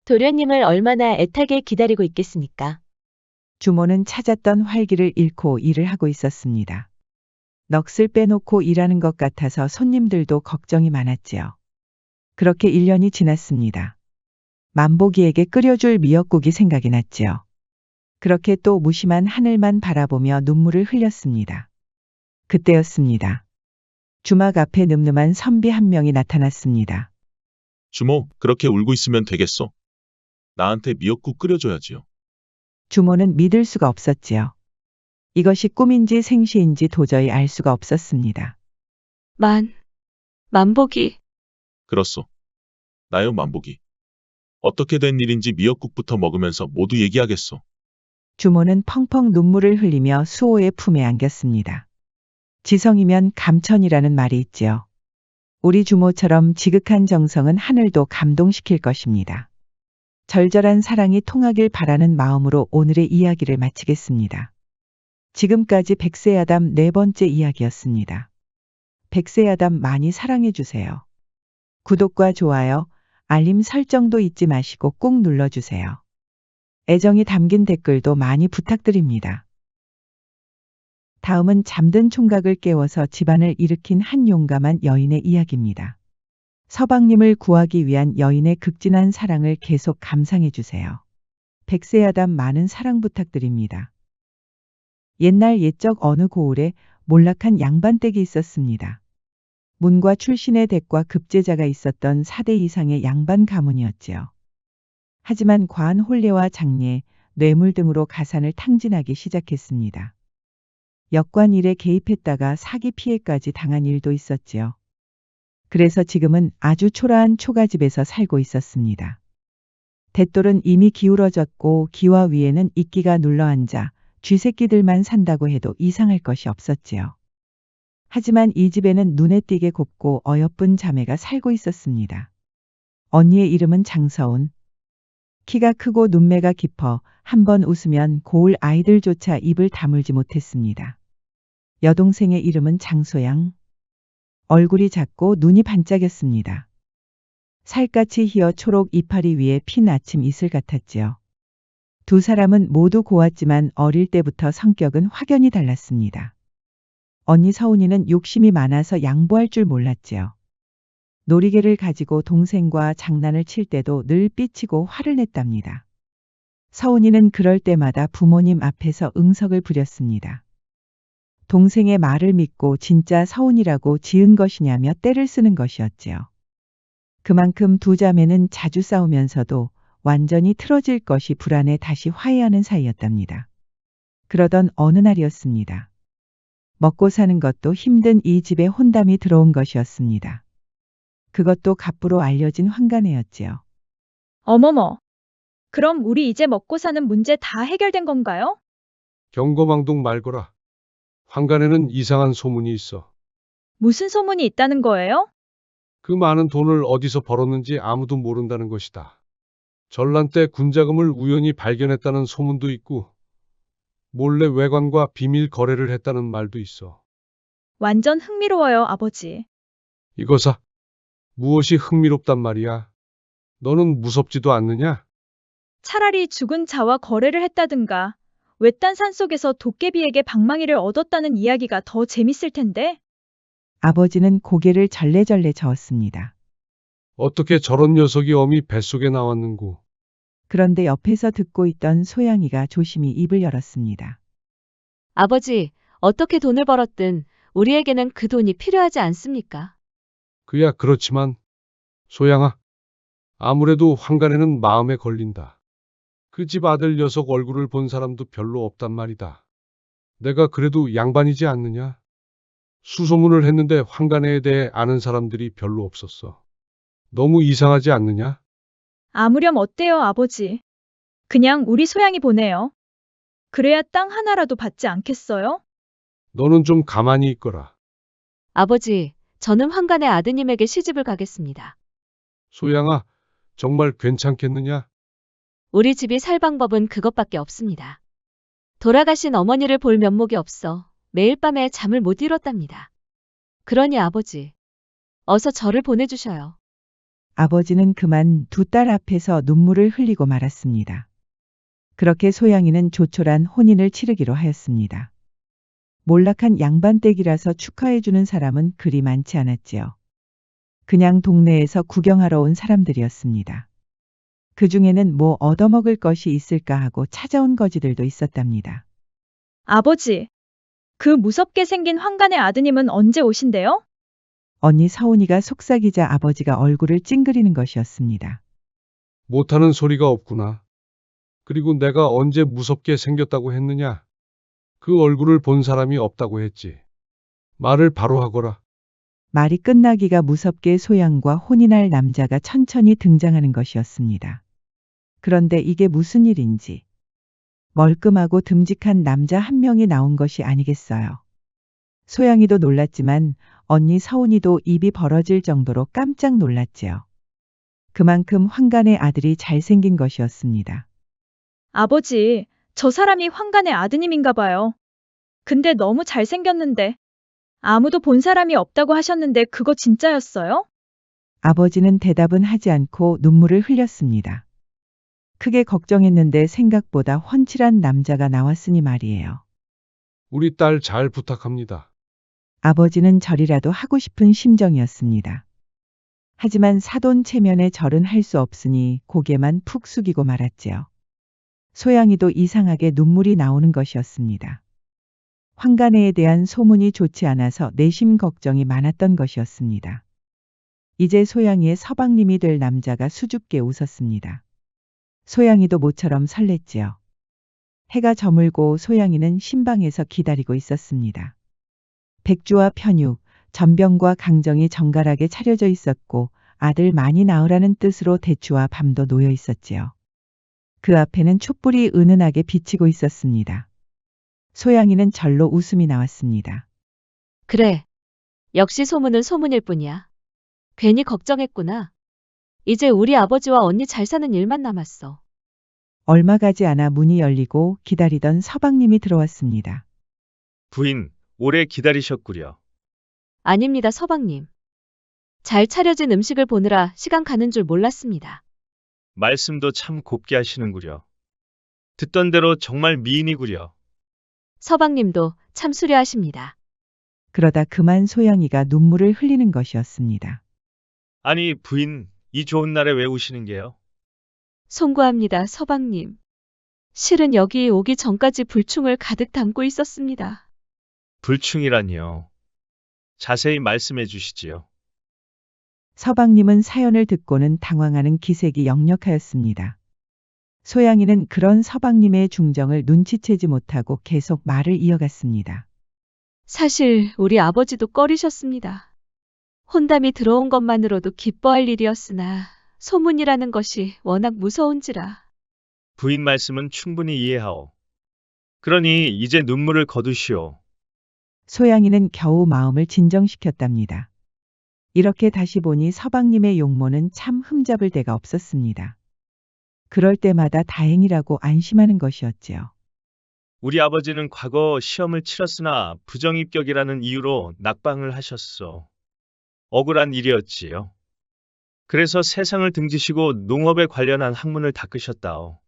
도련님을 얼마나 애타게 기다리고 있겠습니까? 주모는 찾았던 활기를 잃고 일을 하고 있었습니다. 넋을 빼놓고 일하는 것 같아서 손님들도 걱정이 많았지요. 그렇게 1년이 지났습니다. 만보기에게 끓여줄 미역국이 생각이 났지요. 그렇게 또 무심한 하늘만 바라보며 눈물을 흘렸습니다. 그때였습니다. 주막 앞에 늠름한 선비 한 명이 나타났습니다. 주모, 그렇게 울고 있으면 되겠소. 나한테 미역국 끓여줘야지요. 주모는 믿을 수가 없었지요. 이것이 꿈인지 생시인지 도저히 알 수가 없었습니다. 만복이. 그렇소. 나요, 만복이. 어떻게 된 일인지 미역국부터 먹으면서 모두 얘기하겠소. 주모는 펑펑 눈물을 흘리며 수호의 품에 안겼습니다. 지성이면 감천이라는 말이 있지요. 우리 주모처럼 지극한 정성은 하늘도 감동시킬 것입니다. 절절한 사랑이 통하길 바라는 마음으로 오늘의 이야기를 마치겠습니다. 지금까지 백세야담 4번째 이야기였습니다. 백세야담 많이 사랑해주세요. 구독과 좋아요, 알림 설정도 잊지 마시고 꾹 눌러주세요. 애정이 담긴 댓글도 많이 부탁드립니다. 다음은 잠든 총각을 깨워서 집안을 일으킨 한 용감한 여인의 이야기입니다. 서방님을 구하기 위한 여인의 극진한 사랑을 계속 감상해주세요. 백세야담 많은 사랑 부탁드립니다. 옛날 옛적 어느 고을에 몰락한 양반댁이 있었습니다. 문과 출신의 댁과 급제자가 있었던 4대 이상의 양반 가문이었지요. 하지만 과한 혼례와 장례, 뇌물 등으로 가산을 탕진하기 시작했습니다. 역관일에 개입했다가 사기 피해까지 당한 일도 있었지요. 그래서 지금은 아주 초라한 초가집에서 살고 있었습니다. 돛돌은 이미 기울어졌고 기와 위에는 이끼가 눌러앉아 쥐새끼들만 산다고 해도 이상할 것이 없었지요. 하지만 이 집에는 눈에 띄게 곱고 어여쁜 자매가 살고 있었습니다. 언니의 이름은 장서운. 키가 크고 눈매가 깊어 한번 웃으면 고을 아이들조차 입을 다물지 못했습니다. 여동생의 이름은 장소양. 얼굴이 작고 눈이 반짝였습니다. 살갗이 희어 초록 이파리 위에 핀 아침 이슬 같았지요. 두 사람은 모두 고왔지만 어릴 때부터 성격은 확연히 달랐습니다. 언니 서운이는 욕심이 많아서 양보할 줄 몰랐지요. 놀이개를 가지고 동생과 장난을 칠 때도 늘 삐치고 화를 냈답니다. 서운이는 그럴 때마다 부모님 앞에서 응석을 부렸습니다. 동생의 말을 믿고 진짜 서운이라고 지은 것이냐며 떼를 쓰는 것이었지요. 그만큼 두 자매는 자주 싸우면서도 완전히 틀어질 것이 불안해 다시 화해하는 사이였답니다. 그러던 어느 날이었습니다. 먹고 사는 것도 힘든 이 집에 혼담이 들어온 것이었습니다. 그것도 갑부로 알려진 환관애였지요. 어머머. 그럼 우리 이제 먹고 사는 문제 다 해결된 건가요? 경거망동 말거라. 환관에는 이상한 소문이 있어. 무슨 소문이 있다는 거예요? 그 많은 돈을 어디서 벌었는지 아무도 모른다는 것이다. 전란 때 군자금을 우연히 발견했다는 소문도 있고, 몰래 외관과 비밀 거래를 했다는 말도 있어. 완전 흥미로워요, 아버지. 이거사, 무엇이 흥미롭단 말이야? 너는 무섭지도 않느냐? 차라리 죽은 자와 거래를 했다든가, 외딴 산속에서 도깨비에게 방망이를 얻었다는 이야기가 더 재밌을 텐데. 아버지는 고개를 절레절레 저었습니다. 어떻게 저런 녀석이 어미 뱃속에 나왔는고? 그런데 옆에서 듣고 있던 소양이가 조심히 입을 열었습니다. 아버지, 어떻게 돈을 벌었든 우리에게는 그 돈이 필요하지 않습니까? 그야 그렇지만, 소양아, 아무래도 환관에는 마음에 걸린다. 그 집 아들 녀석 얼굴을 본 사람도 별로 없단 말이다. 내가 그래도 양반이지 않느냐? 수소문을 했는데 환관에에 대해 아는 사람들이 별로 없었어. 너무 이상하지 않느냐? 아무렴 어때요, 아버지? 그냥 우리 소양이 보내요. 그래야 땅 하나라도 받지 않겠어요? 너는 좀 가만히 있거라. 아버지, 저는 환관의 아드님에게 시집을 가겠습니다. 소양아, 정말 괜찮겠느냐? 우리 집이 살 방법은 그것밖에 없습니다. 돌아가신 어머니를 볼 면목이 없어 매일 밤에 잠을 못 이뤘답니다. 그러니 아버지, 어서 저를 보내주셔요. 아버지는 그만 두 딸 앞에서 눈물을 흘리고 말았습니다. 그렇게 소양이는 조촐한 혼인을 치르기로 하였습니다. 몰락한 양반댁이라서 축하해주는 사람은 그리 많지 않았지요. 그냥 동네에서 구경하러 온 사람들이었습니다. 그 중에는 뭐 얻어먹을 것이 있을까 하고 찾아온 거지들도 있었답니다. 아버지, 그 무섭게 생긴 환관의 아드님은 언제 오신대요? 언니 서운이가 속삭이자 아버지가 얼굴을 찡그리는 것이었습니다. 못하는 소리가 없구나. 그리고 내가 언제 무섭게 생겼다고 했느냐? 그 얼굴을 본 사람이 없다고 했지. 말을 바로 하거라. 말이 끝나기가 무섭게 소양과 혼인할 남자가 천천히 등장하는 것이었습니다. 그런데 이게 무슨 일인지 멀끔하고 듬직한 남자 한 명이 나온 것이 아니겠어요. 소양이도 놀랐지만 언니 서운이도 입이 벌어질 정도로 깜짝 놀랐지요. 그만큼 환관의 아들이 잘생긴 것이었습니다. 아버지, 저 사람이 환관의 아드님인가 봐요. 근데 너무 잘생겼는데. 아무도 본 사람이 없다고 하셨는데 그거 진짜였어요? 아버지는 대답은 하지 않고 눈물을 흘렸습니다. 크게 걱정했는데 생각보다 훤칠한 남자가 나왔으니 말이에요. 우리 딸 잘 부탁합니다. 아버지는 절이라도 하고 싶은 심정이었습니다. 하지만 사돈 체면에 절은 할 수 없으니 고개만 푹 숙이고 말았지요. 소양이도 이상하게 눈물이 나오는 것이었습니다. 환관애에 대한 소문이 좋지 않아서 내심 걱정이 많았던 것이었습니다. 이제 소양이의 서방님이 될 남자가 수줍게 웃었습니다. 소양이도 모처럼 설렜지요. 해가 저물고 소양이는 신방에서 기다리고 있었습니다. 백주와 편육, 전병과 강정이 정갈하게 차려져 있었고 아들 많이 낳으라는 뜻으로 대추와 밤도 놓여 있었지요. 그 앞에는 촛불이 은은하게 비치고 있었습니다. 소양이는 절로 웃음이 나왔습니다. 그래. 역시 소문은 소문일 뿐이야. 괜히 걱정했구나. 이제 우리 아버지와 언니 잘 사는 일만 남았어. 얼마 가지 않아 문이 열리고 기다리던 서방님이 들어왔습니다. 부인, 오래 기다리셨구려. 아닙니다, 서방님. 잘 차려진 음식을 보느라 시간 가는 줄 몰랐습니다. 말씀도 참 곱게 하시는구려. 듣던 대로 정말 미인이구려. 서방님도 참 수려하십니다. 그러다 그만 소양이가 눈물을 흘리는 것이었습니다. 아니, 부인, 이 좋은 날에 왜 우시는 게요? 송구합니다, 서방님. 실은 여기 오기 전까지 불충을 가득 담고 있었습니다. 불충이라니요. 자세히 말씀해 주시지요. 서방님은 사연을 듣고는 당황하는 기색이 역력하였습니다. 소양이는 그런 서방님의 중정을 눈치채지 못하고 계속 말을 이어갔습니다. 사실 우리 아버지도 꺼리셨습니다. 혼담이 들어온 것만으로도 기뻐할 일이었으나 소문이라는 것이 워낙 무서운지라. 부인 말씀은 충분히 이해하오. 그러니 이제 눈물을 거두시오. 소양이는 겨우 마음을 진정시켰답니다. 이렇게 다시 보니 서방님의 용모는 참 흠잡을 데가 없었습니다. 그럴 때마다 다행이라고 안심하는 것이었지요. 우리 아버지는 과거 시험을 치렀으나 부정입격이라는 이유로 낙방을 하셨소. 억울한 일이었지요. 그래서 세상을 등지시고 농업에 관련한 학문을 닦으셨다오.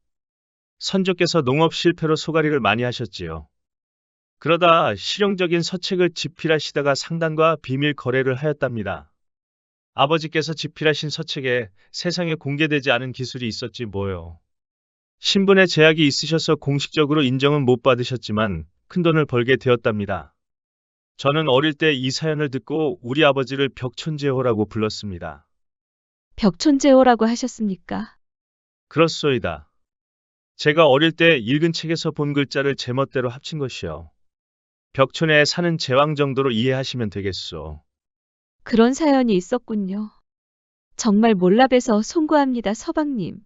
선조께서 농업 실패로 소가리를 많이 하셨지요. 그러다 실용적인 서책을 집필하시다가 상단과 비밀 거래를 하였답니다. 아버지께서 집필하신 서책에 세상에 공개되지 않은 기술이 있었지 뭐요. 신분의 제약이 있으셔서 공식적으로 인정은 못 받으셨지만 큰돈을 벌게 되었답니다. 저는 어릴 때 이 사연을 듣고 우리 아버지를 벽촌제호라고 불렀습니다. 벽촌제호라고 하셨습니까? 그렇소이다. 제가 어릴 때 읽은 책에서 본 글자를 제멋대로 합친 것이요. 벽촌에 사는 제왕 정도로 이해하시면 되겠소. 그런 사연이 있었군요. 정말 몰라봬서 송구합니다, 서방님.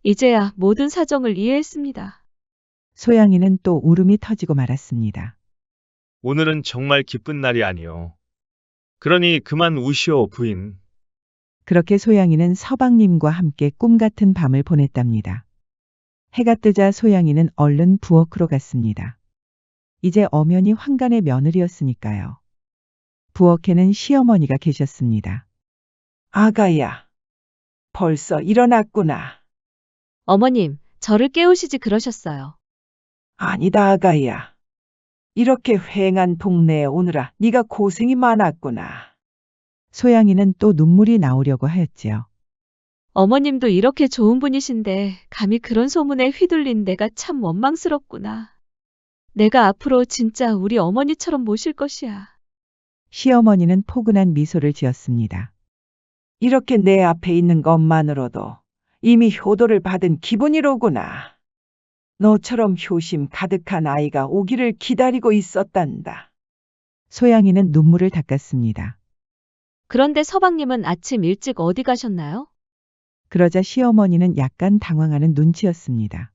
이제야 모든 사정을 이해했습니다. 소양이는 또 울음이 터지고 말았습니다. 오늘은 정말 기쁜 날이 아니오. 그러니 그만 우시오, 부인. 그렇게 소양이는 서방님과 함께 꿈 같은 밤을 보냈답니다. 해가 뜨자 소양이는 얼른 부엌으로 갔습니다. 이제 엄연히 환관의 며느리였으니까요. 부엌에는 시어머니가 계셨습니다. 아가야, 벌써 일어났구나. 어머님, 저를 깨우시지 그러셨어요. 아니다, 아가야. 이렇게 휑한 동네에 오느라 네가 고생이 많았구나. 소양이는 또 눈물이 나오려고 하였지요. 어머님도 이렇게 좋은 분이신데 감히 그런 소문에 휘둘린 내가 참 원망스럽구나. 내가 앞으로 진짜 우리 어머니처럼 모실 것이야. 시어머니는 포근한 미소를 지었습니다. 이렇게 내 앞에 있는 것만으로도 이미 효도를 받은 기분이로구나. 너처럼 효심 가득한 아이가 오기를 기다리고 있었단다. 소양이는 눈물을 닦았습니다. 그런데 서방님은 아침 일찍 어디 가셨나요? 그러자 시어머니는 약간 당황하는 눈치였습니다.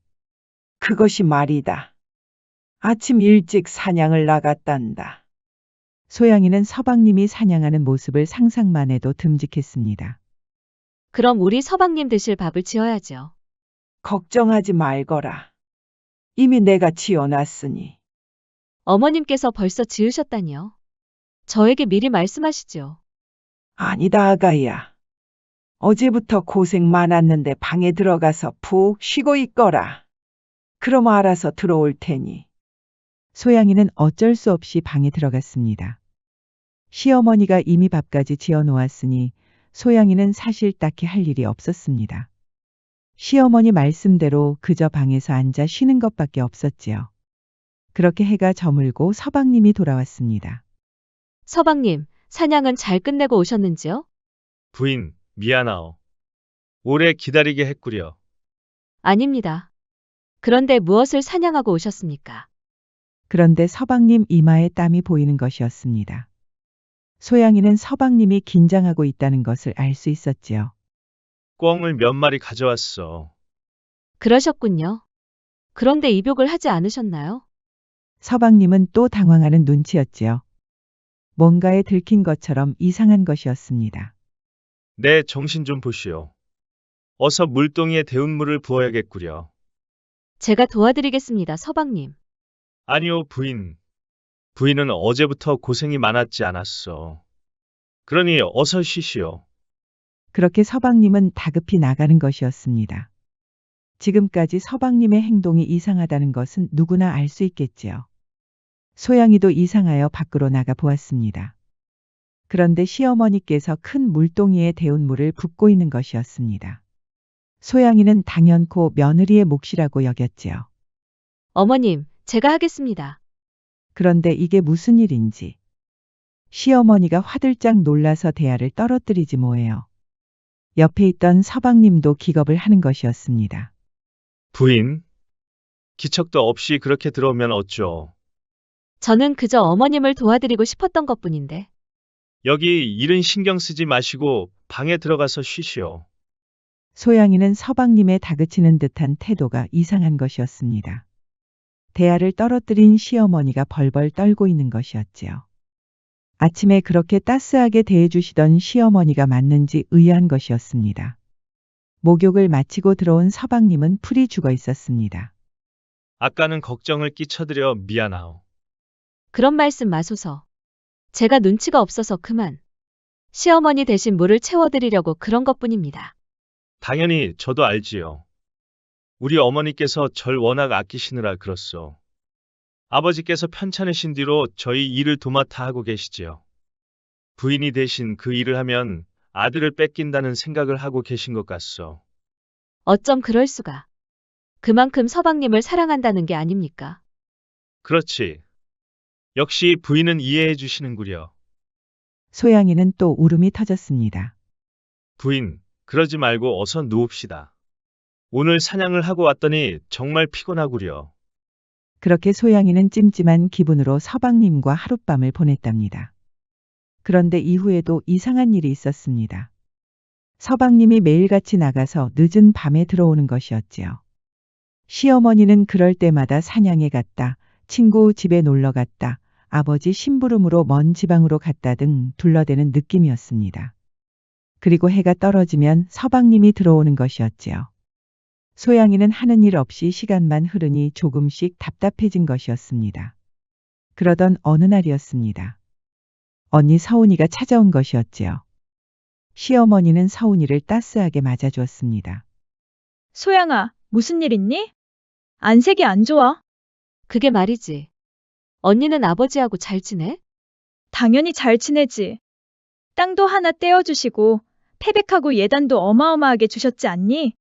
그것이 말이다. 아침 일찍 사냥을 나갔단다. 소양이는 서방님이 사냥하는 모습을 상상만 해도 듬직했습니다. 그럼 우리 서방님 드실 밥을 지어야죠. 걱정하지 말거라. 이미 내가 지어놨으니. 어머님께서 벌써 지으셨다니요. 저에게 미리 말씀하시죠. 아니다, 아가야. 어제부터 고생 많았는데 방에 들어가서 푹 쉬고 있거라. 그럼 알아서 들어올 테니. 소양이는 어쩔 수 없이 방에 들어갔습니다. 시어머니가 이미 밥까지 지어 놓았으니 소양이는 사실 딱히 할 일이 없었습니다. 시어머니 말씀대로 그저 방에서 앉아 쉬는 것밖에 없었지요. 그렇게 해가 저물고 서방님이 돌아왔습니다. 서방님, 사냥은 잘 끝내고 오셨는지요? 부인, 미안하오. 오래 기다리게 했구려. 아닙니다. 그런데 무엇을 사냥하고 오셨습니까? 그런데 서방님 이마에 땀이 보이는 것이었습니다. 소양이는 서방님이 긴장하고 있다는 것을 알 수 있었지요. 꿩을 몇 마리 가져왔어. 그러셨군요. 그런데 입욕을 하지 않으셨나요? 서방님은 또 당황하는 눈치였지요. 뭔가에 들킨 것처럼 이상한 것이었습니다. 내 정신 좀 보시오. 어서 물동이에 데운 물을 부어야겠구려. 제가 도와드리겠습니다, 서방님. 아니오, 부인. 부인은 어제부터 고생이 많았지 않았어. 그러니 어서 쉬시오. 그렇게 서방님은 다급히 나가는 것이었습니다. 지금까지 서방님의 행동이 이상하다는 것은 누구나 알 수 있겠지요. 소양이도 이상하여 밖으로 나가 보았습니다. 그런데 시어머니께서 큰 물동이에 데운 물을 붓고 있는 것이었습니다. 소양이는 당연코 며느리의 몫이라고 여겼지요. 어머님, 제가 하겠습니다. 그런데 이게 무슨 일인지. 시어머니가 화들짝 놀라서 대야를 떨어뜨리지 뭐예요. 옆에 있던 서방님도 기겁을 하는 것이었습니다. 부인, 기척도 없이 그렇게 들어오면 어쩌. 저는 그저 어머님을 도와드리고 싶었던 것뿐인데. 여기 일은 신경 쓰지 마시고 방에 들어가서 쉬시오. 소양이는 서방님의 다그치는 듯한 태도가 이상한 것이었습니다. 대야를 떨어뜨린 시어머니가 벌벌 떨고 있는 것이었지요. 아침에 그렇게 따스하게 대해주시던 시어머니가 맞는지 의아한 것이었습니다. 목욕을 마치고 들어온 서방님은 풀이 죽어 있었습니다. 아까는 걱정을 끼쳐드려 미안하오. 그런 말씀 마소서. 제가 눈치가 없어서 그만. 시어머니 대신 물을 채워드리려고 그런 것뿐입니다. 당연히 저도 알지요. 우리 어머니께서 절 워낙 아끼시느라 그렇소. 아버지께서 편찮으신 뒤로 저희 일을 도맡아 하고 계시지요. 부인이 대신 그 일을 하면 아들을 뺏긴다는 생각을 하고 계신 것 같소. 어쩜 그럴 수가. 그만큼 서방님을 사랑한다는 게 아닙니까? 그렇지. 역시 부인은 이해해 주시는구려. 소양이는 또 울음이 터졌습니다. 부인, 그러지 말고 어서 누웁시다. 오늘 사냥을 하고 왔더니 정말 피곤하구려. 그렇게 소양이는 찜찜한 기분으로 서방님과 하룻밤을 보냈답니다. 그런데 이후에도 이상한 일이 있었습니다. 서방님이 매일같이 나가서 늦은 밤에 들어오는 것이었지요. 시어머니는 그럴 때마다 사냥에 갔다, 친구 집에 놀러 갔다, 아버지 심부름으로 먼 지방으로 갔다 등 둘러대는 느낌이었습니다. 그리고 해가 떨어지면 서방님이 들어오는 것이었지요. 소양이는 하는 일 없이 시간만 흐르니 조금씩 답답해진 것이었습니다. 그러던 어느 날이었습니다. 언니 서운이가 찾아온 것이었지요. 시어머니는 서운이를 따스하게 맞아주었습니다. 소양아, 무슨 일 있니? 안색이 안 좋아. 그게 말이지. 언니는 아버지하고 잘 지내? 당연히 잘 지내지. 땅도 하나 떼어주시고 패백하고 예단도 어마어마하게 주셨지 않니?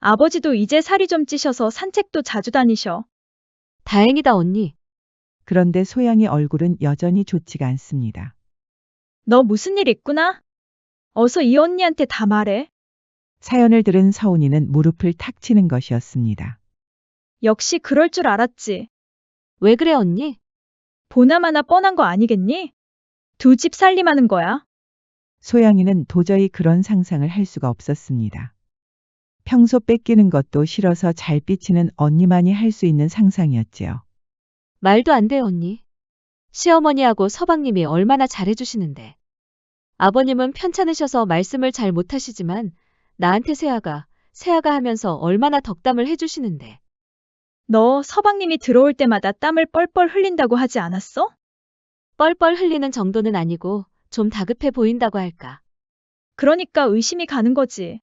아버지도 이제 살이 좀 찌셔서 산책도 자주 다니셔. 다행이다, 언니. 그런데 소양이 얼굴은 여전히 좋지가 않습니다. 너 무슨 일 있구나? 어서 이 언니한테 다 말해. 사연을 들은 서운이는 무릎을 탁 치는 것이었습니다. 역시 그럴 줄 알았지. 왜 그래, 언니? 보나마나 뻔한 거 아니겠니? 두 집 살림하는 거야. 소양이는 도저히 그런 상상을 할 수가 없었습니다. 평소 뺏기는 것도 싫어서 잘 삐치는 언니만이 할 수 있는 상상이었지요. 말도 안 돼, 언니. 시어머니하고 서방님이 얼마나 잘해주시는데. 아버님은 편찮으셔서 말씀을 잘 못하시지만 나한테 세아가 하면서 얼마나 덕담을 해주시는데. 너 서방님이 들어올 때마다 땀을 뻘뻘 흘린다고 하지 않았어? 뻘뻘 흘리는 정도는 아니고 좀 다급해 보인다고 할까. 그러니까 의심이 가는 거지.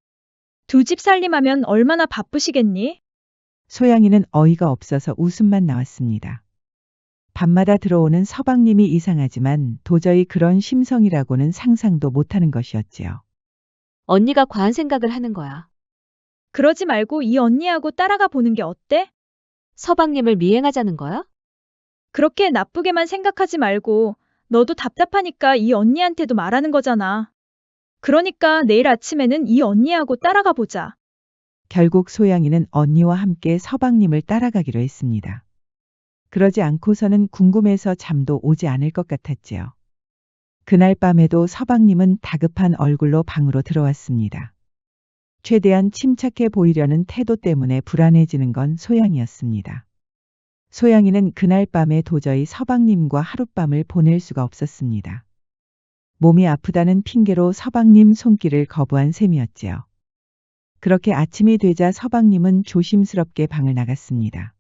두 집 살림하면 얼마나 바쁘시겠니? 소양이는 어이가 없어서 웃음만 나왔습니다. 밤마다 들어오는 서방님이 이상하지만 도저히 그런 심성이라고는 상상도 못하는 것이었지요. 언니가 과한 생각을 하는 거야. 그러지 말고 이 언니하고 따라가 보는 게 어때? 서방님을 미행하자는 거야? 그렇게 나쁘게만 생각하지 말고 너도 답답하니까 이 언니한테도 말하는 거잖아. 그러니까 내일 아침에는 이 언니하고 따라가 보자. 결국 소양이는 언니와 함께 서방님을 따라가기로 했습니다. 그러지 않고서는 궁금해서 잠도 오지 않을 것 같았지요. 그날 밤에도 서방님은 다급한 얼굴로 방으로 들어왔습니다. 최대한 침착해 보이려는 태도 때문에 불안해지는 건 소양이었습니다. 소양이는 그날 밤에 도저히 서방님과 하룻밤을 보낼 수가 없었습니다. 몸이 아프다는 핑계로 서방님 손길을 거부한 셈이었지요. 그렇게 아침이 되자 서방님은 조심스럽게 방을 나갔습니다.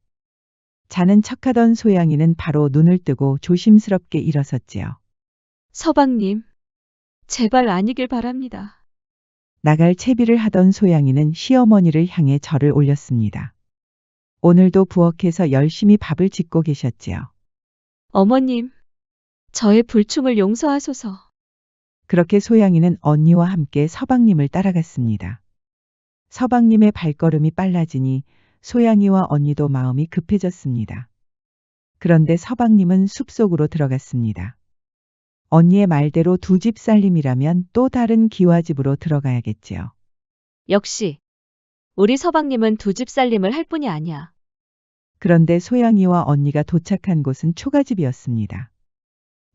자는 척하던 소양이는 바로 눈을 뜨고 조심스럽게 일어섰지요. 서방님, 제발 아니길 바랍니다. 나갈 채비를 하던 소양이는 시어머니를 향해 절을 올렸습니다. 오늘도 부엌에서 열심히 밥을 짓고 계셨지요. 어머님, 저의 불충을 용서하소서. 그렇게 소양이는 언니와 함께 서방님을 따라갔습니다. 서방님의 발걸음이 빨라지니 소양이와 언니도 마음이 급해졌습니다. 그런데 서방님은 숲속으로 들어갔습니다. 언니의 말대로 두 집 살림이라면 또 다른 기와집으로 들어가야겠지요. 역시 우리 서방님은 두 집 살림을 할 뿐이 아니야. 그런데 소양이와 언니가 도착한 곳은 초가집이었습니다.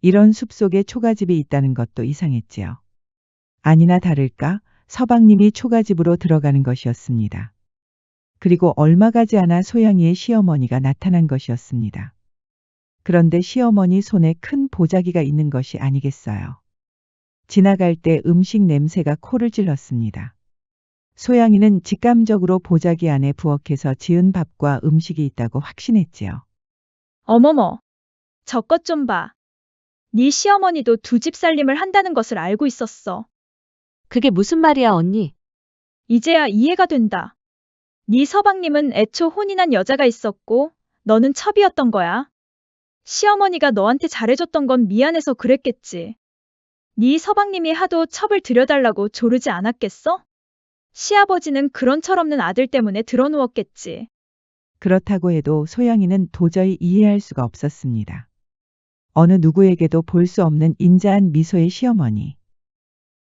이런 숲속에 초가집이 있다는 것도 이상했지요. 아니나 다를까 서방님이 초가집으로 들어가는 것이었습니다. 그리고 얼마 가지 않아 소양이의 시어머니가 나타난 것이었습니다. 그런데 시어머니 손에 큰 보자기가 있는 것이 아니겠어요. 지나갈 때 음식 냄새가 코를 찔렀습니다. 소양이는 직감적으로 보자기 안에 부엌에서 지은 밥과 음식이 있다고 확신했지요. 어머머, 저것 좀 봐. 네 시어머니도 두 집 살림을 한다는 것을 알고 있었어. 그게 무슨 말이야, 언니? 이제야 이해가 된다. 네 서방님은 애초 혼인한 여자가 있었고 너는 첩이었던 거야. 시어머니가 너한테 잘해줬던 건 미안해서 그랬겠지. 네 서방님이 하도 첩을 들여달라고 조르지 않았겠어? 시아버지는 그런 철없는 아들 때문에 드러누웠겠지. 그렇다고 해도 소양이는 도저히 이해할 수가 없었습니다. 어느 누구에게도 볼 수 없는 인자한 미소의 시어머니.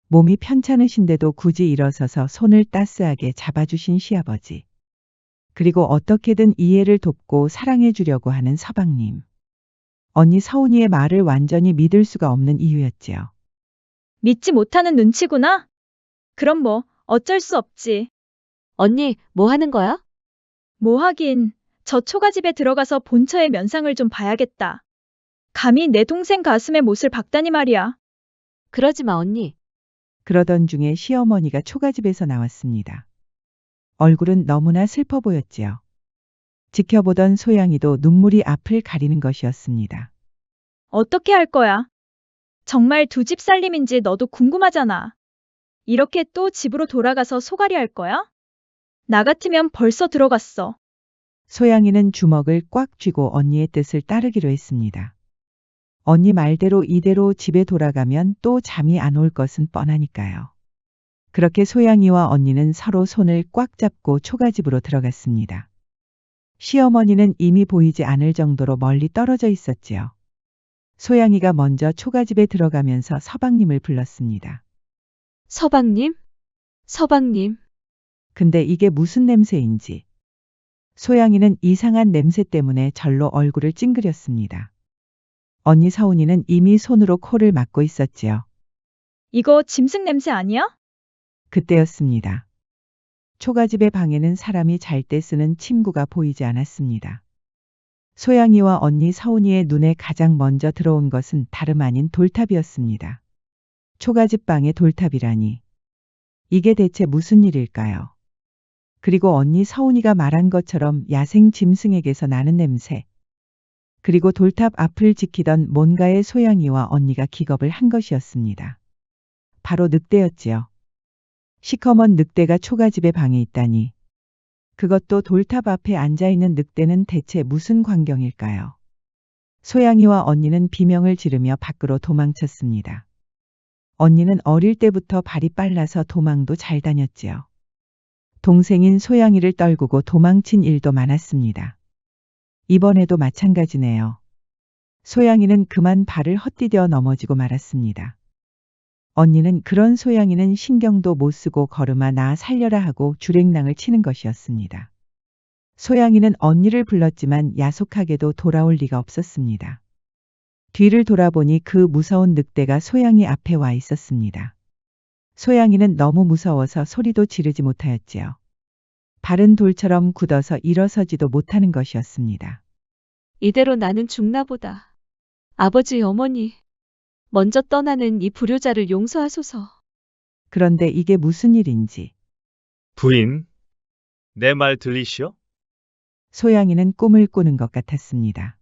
몸이 편찮으신데도 굳이 일어서서 손을 따스하게 잡아주신 시아버지. 그리고 어떻게든 이해를 돕고 사랑해 주려고 하는 서방님. 언니 서운이의 말을 완전히 믿을 수가 없는 이유였지요. 믿지 못하는 눈치구나? 그럼 뭐 어쩔 수 없지. 언니, 뭐 하는 거야? 뭐 하긴, 저 초가집에 들어가서 본처의 면상을 좀 봐야겠다. 감히 내 동생 가슴에 못을 박다니 말이야. 그러지 마, 언니. 그러던 중에 시어머니가 초가집에서 나왔습니다. 얼굴은 너무나 슬퍼 보였지요. 지켜보던 소양이도 눈물이 앞을 가리는 것이었습니다. 어떻게 할 거야? 정말 두 집 살림인지 너도 궁금하잖아. 이렇게 또 집으로 돌아가서 소갈이 할 거야? 나 같으면 벌써 들어갔어. 소양이는 주먹을 꽉 쥐고 언니의 뜻을 따르기로 했습니다. 언니 말대로 이대로 집에 돌아가면 또 잠이 안 올 것은 뻔하니까요. 그렇게 소양이와 언니는 서로 손을 꽉 잡고 초가집으로 들어갔습니다. 시어머니는 이미 보이지 않을 정도로 멀리 떨어져 있었지요. 소양이가 먼저 초가집에 들어가면서 서방님을 불렀습니다. 서방님? 서방님. 근데 이게 무슨 냄새인지. 소양이는 이상한 냄새 때문에 절로 얼굴을 찡그렸습니다. 언니 서운이는 이미 손으로 코를 막고 있었지요. 이거 짐승 냄새 아니야? 그때였습니다. 초가집의 방에는 사람이 잘 때 쓰는 침구가 보이지 않았습니다. 소양이와 언니 서운이의 눈에 가장 먼저 들어온 것은 다름 아닌 돌탑이었습니다. 초가집 방에 돌탑이라니. 이게 대체 무슨 일일까요? 그리고 언니 서운이가 말한 것처럼 야생 짐승에게서 나는 냄새. 그리고 돌탑 앞을 지키던 뭔가의 소양이와 언니가 기겁을 한 것이었습니다. 바로 늑대였지요. 시커먼 늑대가 초가집의 방에 있다니. 그것도 돌탑 앞에 앉아있는 늑대는 대체 무슨 광경일까요? 소양이와 언니는 비명을 지르며 밖으로 도망쳤습니다. 언니는 어릴 때부터 발이 빨라서 도망도 잘 다녔지요. 동생인 소양이를 떨구고 도망친 일도 많았습니다. 이번에도 마찬가지네요. 소양이는 그만 발을 헛디뎌 넘어지고 말았습니다. 언니는 그런 소양이는 신경도 못 쓰고 걸음아 나 살려라 하고 주랭랑을 치는 것이었습니다. 소양이는 언니를 불렀지만 야속하게도 돌아올 리가 없었습니다. 뒤를 돌아보니 그 무서운 늑대가 소양이 앞에 와 있었습니다. 소양이는 너무 무서워서 소리도 지르지 못하였지요. 발은 돌처럼 굳어서 일어서지도 못하는 것이었습니다. 이대로 나는 죽나 보다. 아버지, 어머니. 먼저 떠나는 이 불효자를 용서하소서. 그런데 이게 무슨 일인지 부인, 내 말 들리시오? 소양이는 꿈을 꾸는 것 같았습니다.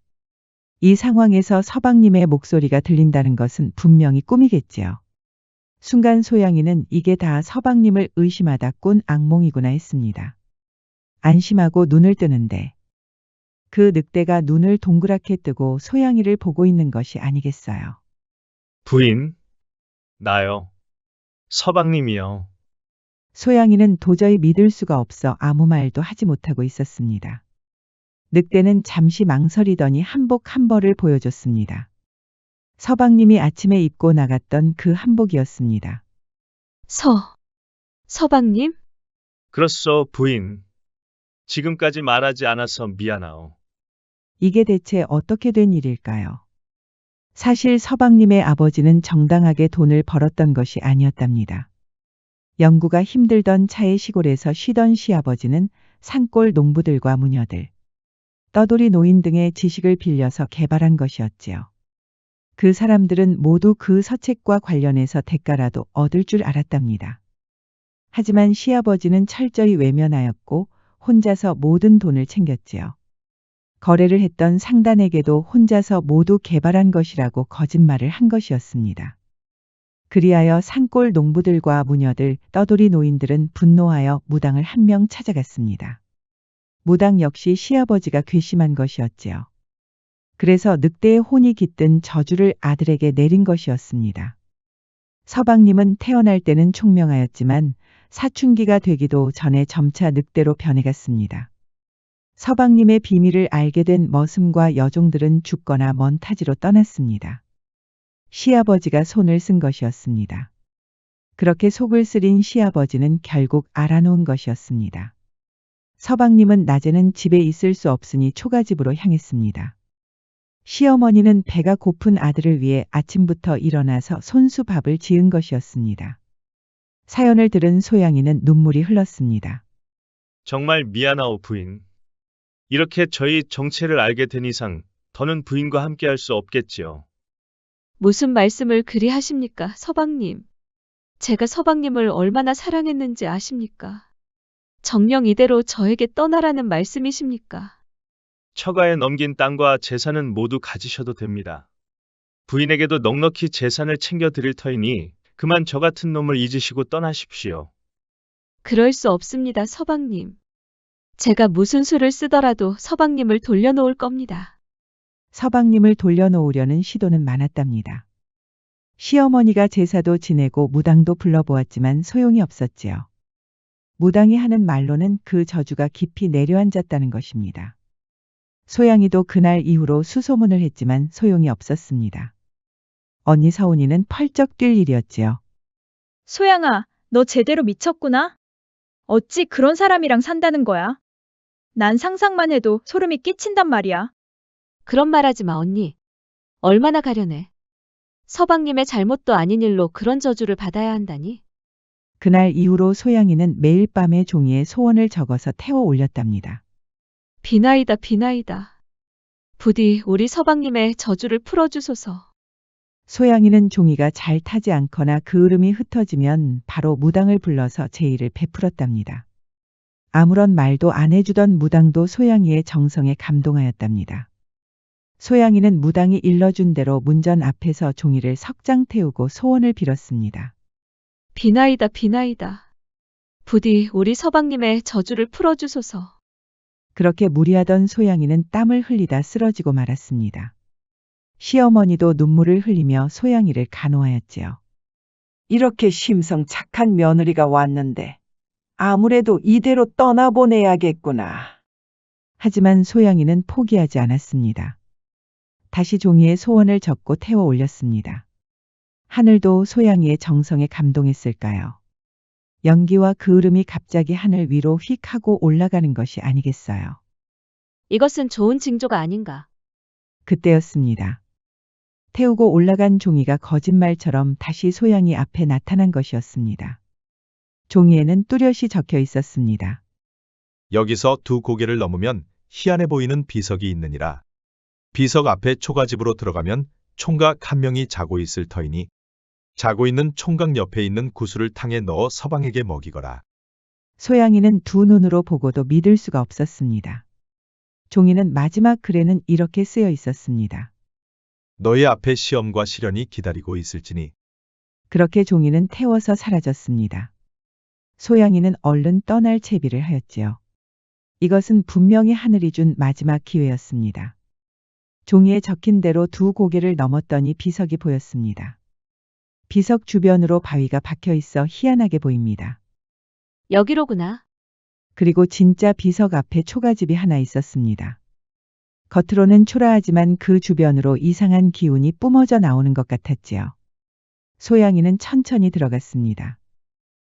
이 상황에서 서방님의 목소리가 들린다는 것은 분명히 꿈이겠지요. 순간 소양이는 이게 다 서방님을 의심하다 꾼 악몽이구나 했습니다. 안심하고 눈을 뜨는데 그 늑대가 눈을 동그랗게 뜨고 소양이를 보고 있는 것이 아니겠어요. 부인, 나요. 서방님이요. 소양이는 도저히 믿을 수가 없어 아무 말도 하지 못하고 있었습니다. 늑대는 잠시 망설이더니 한복 한 벌을 보여줬습니다. 서방님이 아침에 입고 나갔던 그 한복이었습니다. 서방님? 그렇소, 부인. 지금까지 말하지 않아서 미안하오. 이게 대체 어떻게 된 일일까요? 사실 서방님의 아버지는 정당하게 돈을 벌었던 것이 아니었답니다. 영구가 힘들던 차의 시골에서 쉬던 시아버지는 산골 농부들과 무녀들, 떠돌이 노인 등의 지식을 빌려서 개발한 것이었지요. 그 사람들은 모두 그 서책과 관련해서 대가라도 얻을 줄 알았답니다. 하지만 시아버지는 철저히 외면하였고 혼자서 모든 돈을 챙겼지요. 거래를 했던 상단에게도 혼자서 모두 개발한 것이라고 거짓말을 한 것이었습니다. 그리하여 산골 농부들과 무녀들, 떠돌이 노인들은 분노하여 무당을 한 명 찾아갔습니다. 무당 역시 시아버지가 괘씸한 것이었지요. 그래서 늑대의 혼이 깃든 저주를 아들에게 내린 것이었습니다. 서방님은 태어날 때는 총명하였지만 사춘기가 되기도 전에 점차 늑대로 변해갔습니다. 서방님의 비밀을 알게 된 머슴과 여종들은 죽거나 먼 타지로 떠났습니다. 시아버지가 손을 쓴 것이었습니다. 그렇게 속을 쓰린 시아버지는 결국 알아놓은 것이었습니다. 서방님은 낮에는 집에 있을 수 없으니 초가집으로 향했습니다. 시어머니는 배가 고픈 아들을 위해 아침부터 일어나서 손수밥을 지은 것이었습니다. 사연을 들은 소양이는 눈물이 흘렀습니다. 정말 미안하오, 부인. 이렇게 저희 정체를 알게 된 이상 더는 부인과 함께할 수 없겠지요. 무슨 말씀을 그리 하십니까, 서방님? 제가 서방님을 얼마나 사랑했는지 아십니까? 정녕 이대로 저에게 떠나라는 말씀이십니까? 처가에 넘긴 땅과 재산은 모두 가지셔도 됩니다. 부인에게도 넉넉히 재산을 챙겨드릴 터이니 그만 저 같은 놈을 잊으시고 떠나십시오. 그럴 수 없습니다, 서방님. 제가 무슨 수를 쓰더라도 서방님을 돌려놓을 겁니다. 서방님을 돌려놓으려는 시도는 많았답니다. 시어머니가 제사도 지내고 무당도 불러보았지만 소용이 없었지요. 무당이 하는 말로는 그 저주가 깊이 내려앉았다는 것입니다. 소양이도 그날 이후로 수소문을 했지만 소용이 없었습니다. 언니 서운이는 펄쩍 뛸 일이었지요. 소양아, 너 제대로 미쳤구나? 어찌 그런 사람이랑 산다는 거야? 난 상상만 해도 소름이 끼친단 말이야. 그런 말 하지 마, 언니. 얼마나 가련해. 서방님의 잘못도 아닌 일로 그런 저주를 받아야 한다니. 그날 이후로 소양이는 매일 밤에 종이에 소원을 적어서 태워 올렸답니다. 비나이다, 비나이다. 부디 우리 서방님의 저주를 풀어주소서. 소양이는 종이가 잘 타지 않거나 그을음이 흩어지면 바로 무당을 불러서 제의를 베풀었답니다. 아무런 말도 안 해주던 무당도 소양이의 정성에 감동하였답니다. 소양이는 무당이 일러준 대로 문전 앞에서 종이를 석장 태우고 소원을 빌었습니다. 비나이다, 비나이다. 부디 우리 서방님의 저주를 풀어주소서. 그렇게 무리하던 소양이는 땀을 흘리다 쓰러지고 말았습니다. 시어머니도 눈물을 흘리며 소양이를 간호하였지요. 이렇게 심성 착한 며느리가 왔는데 아무래도 이대로 떠나보내야겠구나. 하지만 소양이는 포기하지 않았습니다. 다시 종이에 소원을 적고 태워 올렸습니다. 하늘도 소양이의 정성에 감동했을까요? 연기와 그을음이 갑자기 하늘 위로 휙 하고 올라가는 것이 아니겠어요. 이것은 좋은 징조가 아닌가. 그때였습니다. 태우고 올라간 종이가 거짓말처럼 다시 소양이 앞에 나타난 것이었습니다. 종이에는 뚜렷이 적혀 있었습니다. 여기서 두 고개를 넘으면 희한해 보이는 비석이 있느니라. 비석 앞에 초가집으로 들어가면 총각 한 명이 자고 있을 터이니 자고 있는 총각 옆에 있는 구슬을 탕에 넣어 서방에게 먹이거라. 소양이는 두 눈으로 보고도 믿을 수가 없었습니다. 종이는 마지막 글에는 이렇게 쓰여 있었습니다. 너의 앞에 시험과 시련이 기다리고 있을지니. 그렇게 종이는 태워서 사라졌습니다. 소양이는 얼른 떠날 채비를 하였지요. 이것은 분명히 하늘이 준 마지막 기회였습니다. 종이에 적힌 대로 두 고개를 넘었더니 비석이 보였습니다. 비석 주변으로 바위가 박혀 있어 희한하게 보입니다. 여기로구나. 그리고 진짜 비석 앞에 초가집이 하나 있었습니다. 겉으로는 초라하지만 그 주변으로 이상한 기운이 뿜어져 나오는 것 같았지요. 소양이는 천천히 들어갔습니다.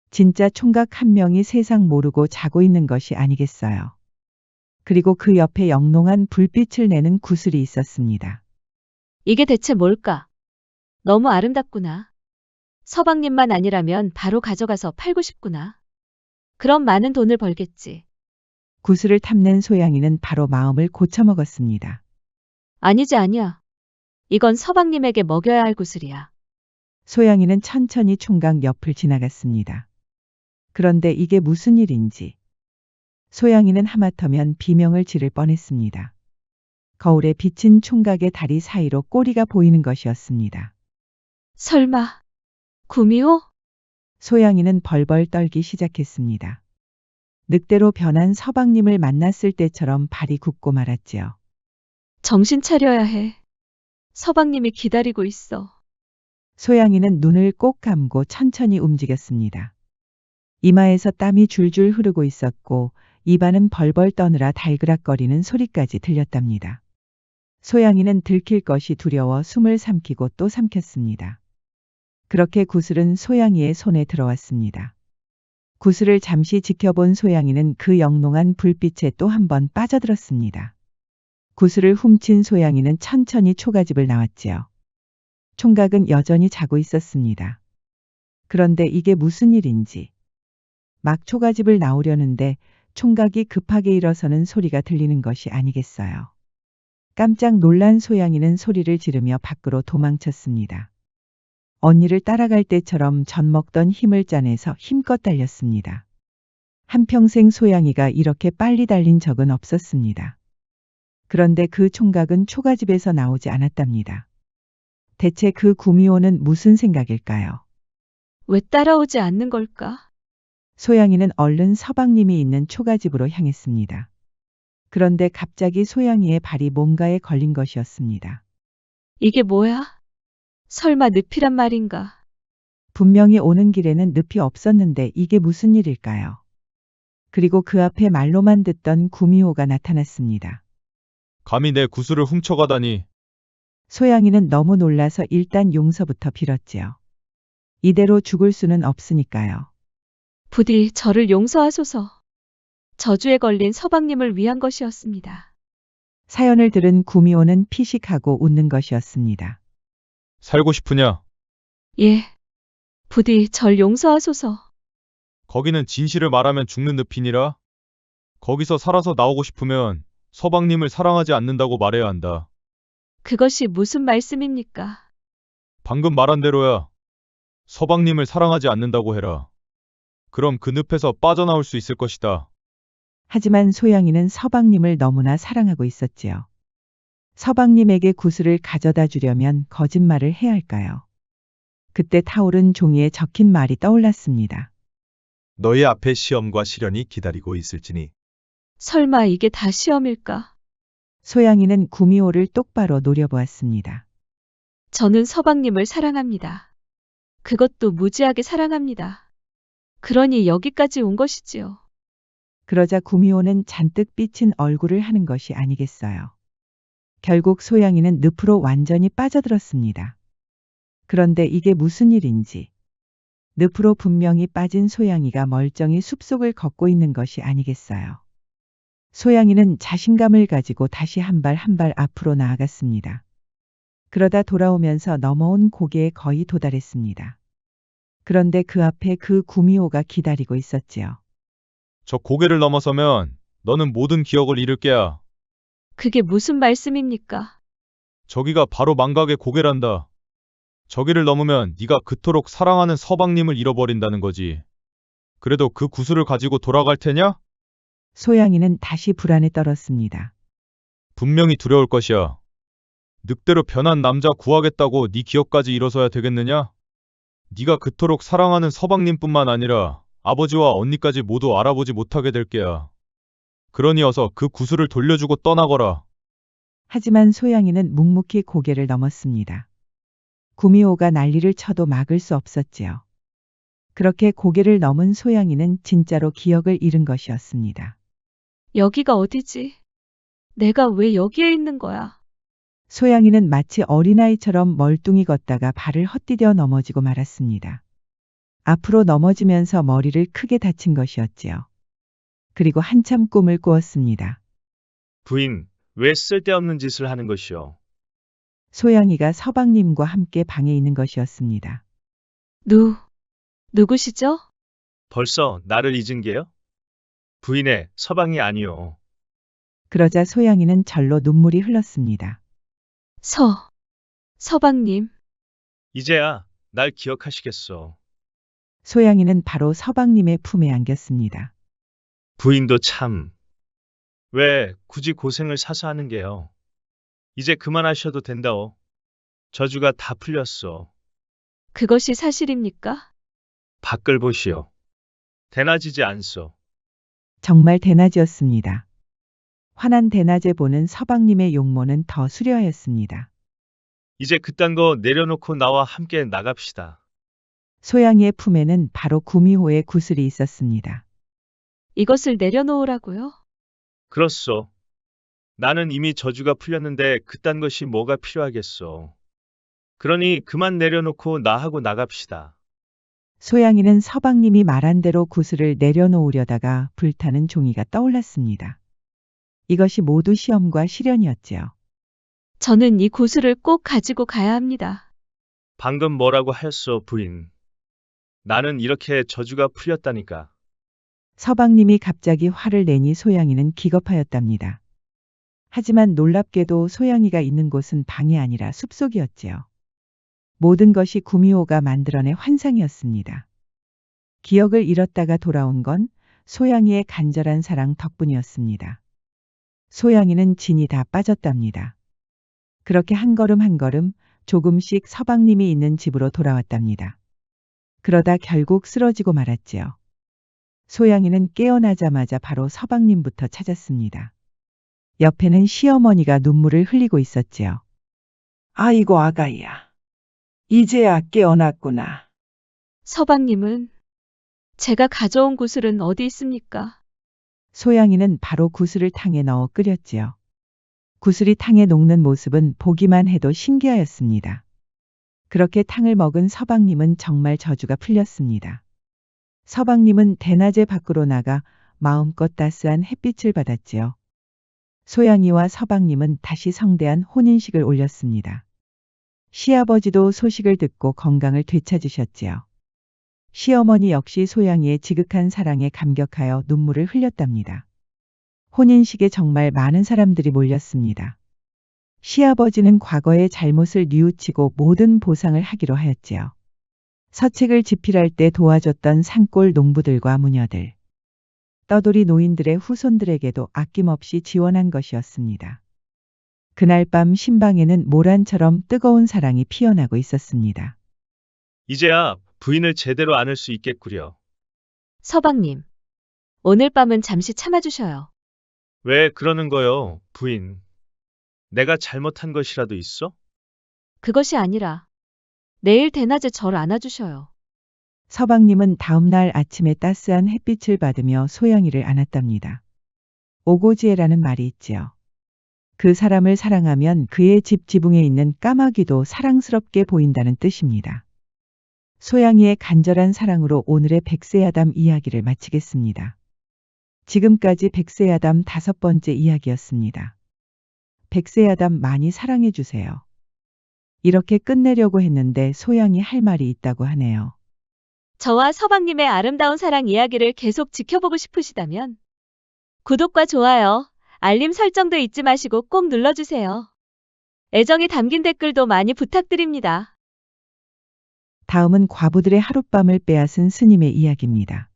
진짜 총각 한 명이 세상 모르고 자고 있는 것이 아니겠어요. 그리고 그 옆에 영롱한 불빛을 내는 구슬이 있었습니다. 이게 대체 뭘까? 너무 아름답구나. 서방님만 아니라면 바로 가져가서 팔고 싶구나. 그럼 많은 돈을 벌겠지. 구슬을 탐낸 소양이는 바로 마음을 고쳐먹었습니다. 아니지, 아니야. 이건 서방님에게 먹여야 할 구슬이야. 소양이는 천천히 총각 옆을 지나갔습니다. 그런데 이게 무슨 일인지. 소양이는 하마터면 비명을 지를 뻔했습니다. 거울에 비친 총각의 다리 사이로 꼬리가 보이는 것이었습니다. 설마, 구미호? 소양이는 벌벌 떨기 시작했습니다. 늑대로 변한 서방님을 만났을 때처럼 발이 굳고 말았지요. 정신 차려야 해. 서방님이 기다리고 있어. 소양이는 눈을 꼭 감고 천천히 움직였습니다. 이마에서 땀이 줄줄 흐르고 있었고 입안은 벌벌 떠느라 달그락거리는 소리까지 들렸답니다. 소양이는 들킬 것이 두려워 숨을 삼키고 또 삼켰습니다. 그렇게 구슬은 소양이의 손에 들어왔습니다. 구슬을 잠시 지켜본 소양이는 그 영롱한 불빛에 또 한 번 빠져들었습니다. 구슬을 훔친 소양이는 천천히 초가집을 나왔지요. 총각은 여전히 자고 있었습니다. 그런데 이게 무슨 일인지. 막 초가집을 나오려는데 총각이 급하게 일어서는 소리가 들리는 것이 아니겠어요. 깜짝 놀란 소양이는 소리를 지르며 밖으로 도망쳤습니다. 언니를 따라갈 때처럼 젖먹던 힘을 짜내서 힘껏 달렸습니다. 한평생 소양이가 이렇게 빨리 달린 적은 없었습니다. 그런데 그 총각은 초가집에서 나오지 않았답니다. 대체 그 구미호는 무슨 생각일까요? 왜 따라오지 않는 걸까? 소양이는 얼른 서방님이 있는 초가집으로 향했습니다. 그런데 갑자기 소양이의 발이 뭔가에 걸린 것이었습니다. 이게 뭐야? 설마 늪이란 말인가? 분명히 오는 길에는 늪이 없었는데 이게 무슨 일일까요? 그리고 그 앞에 말로만 듣던 구미호가 나타났습니다. 감히 내 구슬을 훔쳐가다니. 소양이는 너무 놀라서 일단 용서부터 빌었지요. 이대로 죽을 수는 없으니까요. 부디 저를 용서하소서. 저주에 걸린 서방님을 위한 것이었습니다. 사연을 들은 구미호는 피식하고 웃는 것이었습니다. 살고 싶으냐? 예. 부디 절 용서하소서. 거기는 진실을 말하면 죽는 늪이니라. 거기서 살아서 나오고 싶으면 서방님을 사랑하지 않는다고 말해야 한다. 그것이 무슨 말씀입니까? 방금 말한 대로야. 서방님을 사랑하지 않는다고 해라. 그럼 그 늪에서 빠져나올 수 있을 것이다. 하지만 소양이는 서방님을 너무나 사랑하고 있었지요. 서방님에게 구슬을 가져다 주려면 거짓말을 해야 할까요? 그때 타오른 종이에 적힌 말이 떠올랐습니다. 너희 앞에 시험과 시련이 기다리고 있을지니. 설마 이게 다 시험일까? 소양이는 구미호를 똑바로 노려보았습니다. 저는 서방님을 사랑합니다. 그것도 무지하게 사랑합니다. 그러니 여기까지 온 것이지요. 그러자 구미호는 잔뜩 삐친 얼굴을 하는 것이 아니겠어요. 결국 소양이는 늪으로 완전히 빠져들었습니다. 그런데 이게 무슨 일인지. 늪으로 분명히 빠진 소양이가 멀쩡히 숲속을 걷고 있는 것이 아니겠어요. 소양이는 자신감을 가지고 다시 한 발 한 발 앞으로 나아갔습니다. 그러다 돌아오면서 넘어온 고개에 거의 도달했습니다. 그런데 그 앞에 그 구미호가 기다리고 있었지요. 저 고개를 넘어서면 너는 모든 기억을 잃을 게야. 그게 무슨 말씀입니까? 저기가 바로 망각의 고개란다. 저기를 넘으면 네가 그토록 사랑하는 서방님을 잃어버린다는 거지. 그래도 그 구슬을 가지고 돌아갈 테냐? 소양이는 다시 불안에 떨었습니다. 분명히 두려울 것이야. 늑대로 변한 남자 구하겠다고 네 기억까지 잃어서야 되겠느냐? 네가 그토록 사랑하는 서방님뿐만 아니라 아버지와 언니까지 모두 알아보지 못하게 될 게야. 그러니 어서 그 구슬을 돌려주고 떠나거라. 하지만 소양이는 묵묵히 고개를 넘었습니다. 구미호가 난리를 쳐도 막을 수 없었지요. 그렇게 고개를 넘은 소양이는 진짜로 기억을 잃은 것이었습니다. 여기가 어디지? 내가 왜 여기에 있는 거야? 소양이는 마치 어린아이처럼 멀뚱히 걷다가 발을 헛디뎌 넘어지고 말았습니다. 앞으로 넘어지면서 머리를 크게 다친 것이었지요. 그리고 한참 꿈을 꾸었습니다. 부인, 왜 쓸데없는 짓을 하는 것이오? 소양이가 서방님과 함께 방에 있는 것이었습니다. 누구시죠? 벌써 나를 잊은 게요? 부인의 서방이 아니오. 그러자 소양이는 절로 눈물이 흘렀습니다. 서방님. 이제야 날 기억하시겠소. 소양이는 바로 서방님의 품에 안겼습니다. 부인도 참. 왜 굳이 고생을 사서 하는 게요? 이제 그만하셔도 된다오. 저주가 다 풀렸소. 그것이 사실입니까? 밖을 보시오. 대낮이지 않소. 정말 대낮이었습니다. 환한 대낮에 보는 서방님의 용모는 더 수려하였습니다. 이제 그딴 거 내려놓고 나와 함께 나갑시다. 소양이의 품에는 바로 구미호의 구슬이 있었습니다. 이것을 내려놓으라고요? 그렇소. 나는 이미 저주가 풀렸는데 그딴 것이 뭐가 필요하겠소. 그러니 그만 내려놓고 나하고 나갑시다. 소양이는 서방님이 말한 대로 구슬을 내려놓으려다가 불타는 종이가 떠올랐습니다. 이것이 모두 시험과 시련이었지요. 저는 이 구슬을 꼭 가지고 가야 합니다. 방금 뭐라고 하였소, 부인? 나는 이렇게 저주가 풀렸다니까. 서방님이 갑자기 화를 내니 소양이는 기겁하였답니다. 하지만 놀랍게도 소양이가 있는 곳은 방이 아니라 숲속이었지요. 모든 것이 구미호가 만들어낸 환상이었습니다. 기억을 잃었다가 돌아온 건 소양이의 간절한 사랑 덕분이었습니다. 소양이는 진이 다 빠졌답니다. 그렇게 한 걸음 한 걸음 조금씩 서방님이 있는 집으로 돌아왔답니다. 그러다 결국 쓰러지고 말았지요. 소양이는 깨어나자마자 바로 서방님부터 찾았습니다. 옆에는 시어머니가 눈물을 흘리고 있었지요. 아이고 아가야. 이제야 깨어났구나. 서방님은 제가 가져온 구슬은 어디 있습니까? 소양이는 바로 구슬을 탕에 넣어 끓였지요. 구슬이 탕에 녹는 모습은 보기만 해도 신기하였습니다. 그렇게 탕을 먹은 서방님은 정말 저주가 풀렸습니다. 서방님은 대낮에 밖으로 나가 마음껏 따스한 햇빛을 받았지요. 소양이와 서방님은 다시 성대한 혼인식을 올렸습니다. 시아버지도 소식을 듣고 건강을 되찾으셨지요. 시어머니 역시 소양이의 지극한 사랑에 감격하여 눈물을 흘렸답니다. 혼인식에 정말 많은 사람들이 몰렸습니다. 시아버지는 과거의 잘못을 뉘우치고 모든 보상을 하기로 하였지요. 서책을 집필할 때 도와줬던 산골 농부들과 무녀들, 떠돌이 노인들의 후손들에게도 아낌없이 지원한 것이었습니다. 그날 밤 신방에는 모란처럼 뜨거운 사랑이 피어나고 있었습니다. 이제야 부인을 제대로 안을 수 있겠구려. 서방님. 오늘 밤은 잠시 참아주셔요. 왜 그러는 거요, 부인? 내가 잘못한 것이라도 있어? 그것이 아니라 내일 대낮에 절 안아주셔요. 서방님은 다음 날 아침에 따스한 햇빛을 받으며 소양이를 안았답니다. 오고지에라는 말이 있지요. 그 사람을 사랑하면 그의 집 지붕에 있는 까마귀도 사랑스럽게 보인다는 뜻입니다. 소양이의 간절한 사랑으로 오늘의 백세야담 이야기를 마치겠습니다. 지금까지 백세야담 5번째 이야기였습니다. 백세야담 많이 사랑해 주세요. 이렇게 끝내려고 했는데 소양이 할 말이 있다고 하네요. 저와 서방님의 아름다운 사랑 이야기를 계속 지켜보고 싶으시다면 구독과 좋아요, 알림 설정도 잊지 마시고 꼭 눌러주세요. 애정이 담긴 댓글도 많이 부탁드립니다. 다음은 과부들의 하룻밤을 빼앗은 스님의 이야기입니다.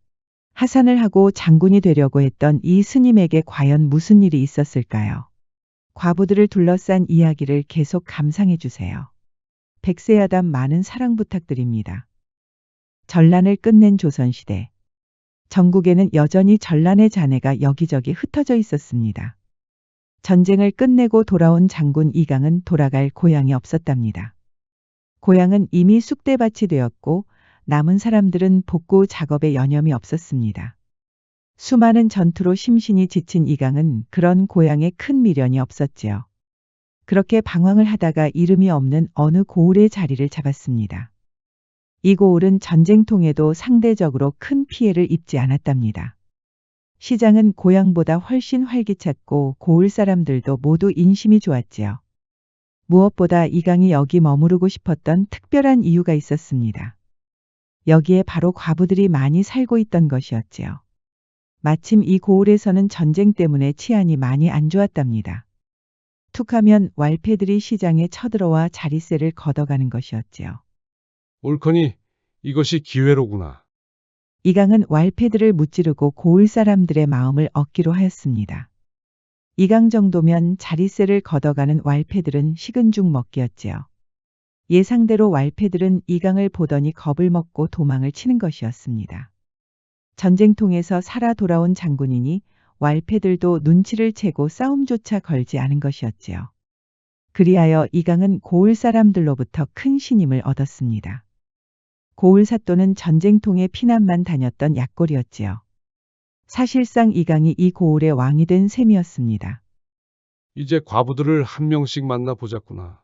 하산을 하고 장군이 되려고 했던 이 스님에게 과연 무슨 일이 있었을까요? 과부들을 둘러싼 이야기를 계속 감상해 주세요. 백세야담 많은 사랑 부탁드립니다. 전란을 끝낸 조선시대. 전국에는 여전히 전란의 잔해가 여기저기 흩어져 있었습니다. 전쟁을 끝내고 돌아온 장군 이강은 돌아갈 고향이 없었답니다. 고향은 이미 쑥대밭이 되었고 남은 사람들은 복구 작업에 여념이 없었습니다. 수많은 전투로 심신이 지친 이강은 그런 고향에 큰 미련이 없었지요. 그렇게 방황을 하다가 이름이 없는 어느 고을의 자리를 잡았습니다. 이 고을은 전쟁통에도 상대적으로 큰 피해를 입지 않았답니다. 시장은 고향보다 훨씬 활기찼고 고을 사람들도 모두 인심이 좋았지요. 무엇보다 이강이 여기 머무르고 싶었던 특별한 이유가 있었습니다. 여기에 바로 과부들이 많이 살고 있던 것이었지요. 마침 이 고을에서는 전쟁 때문에 치안이 많이 안 좋았답니다. 툭하면 왈패들이 시장에 쳐들어와 자릿세를 걷어가는 것이었지요. 옳거니 이것이 기회로구나. 이강은 왈패들을 무찌르고 고을 사람들의 마음을 얻기로 하였습니다. 이강 정도면 자릿세를 걷어가는 왈패들은 식은 죽 먹기였지요. 예상대로 왈패들은 이강을 보더니 겁을 먹고 도망을 치는 것이었습니다. 전쟁통에서 살아 돌아온 장군이니 왈패들도 눈치를 채고 싸움조차 걸지 않은 것이었지요. 그리하여 이강은 고을 사람들로부터 큰 신임을 얻었습니다. 고을 사또는 전쟁통에 피난만 다녔던 약골이었지요. 사실상 이강이 이 고을의 왕이 된 셈이었습니다. 이제 과부들을 한 명씩 만나 보자꾸나.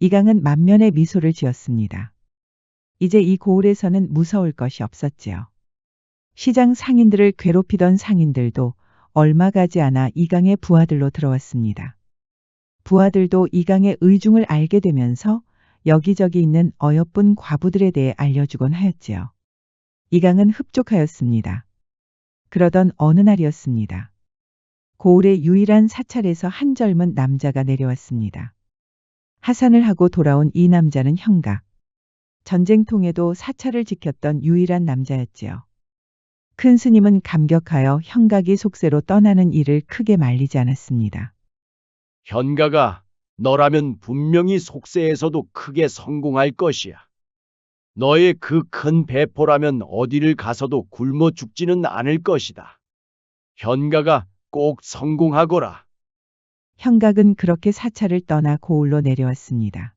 이강은 만면의 미소를 지었습니다. 이제 이 고을에서는 무서울 것이 없었지요. 시장 상인들을 괴롭히던 상인들도 얼마 가지 않아 이강의 부하들로 들어왔습니다. 부하들도 이강의 의중을 알게 되면서 여기저기 있는 어여쁜 과부들에 대해 알려주곤 하였지요. 이강은 흡족하였습니다. 그러던 어느 날이었습니다. 고을의 유일한 사찰에서 한 젊은 남자가 내려왔습니다. 하산을 하고 돌아온 이 남자는 형각. 전쟁통에도 사찰을 지켰던 유일한 남자였지요. 큰 스님은 감격하여 형각이 속세로 떠나는 일을 크게 말리지 않았습니다. 현가가 너라면 분명히 속세에서도 크게 성공할 것이야. 너의 그 큰 배포라면 어디를 가서도 굶어 죽지는 않을 것이다. 현가가 꼭 성공하거라. 형각은 그렇게 사찰을 떠나 고을로 내려왔습니다.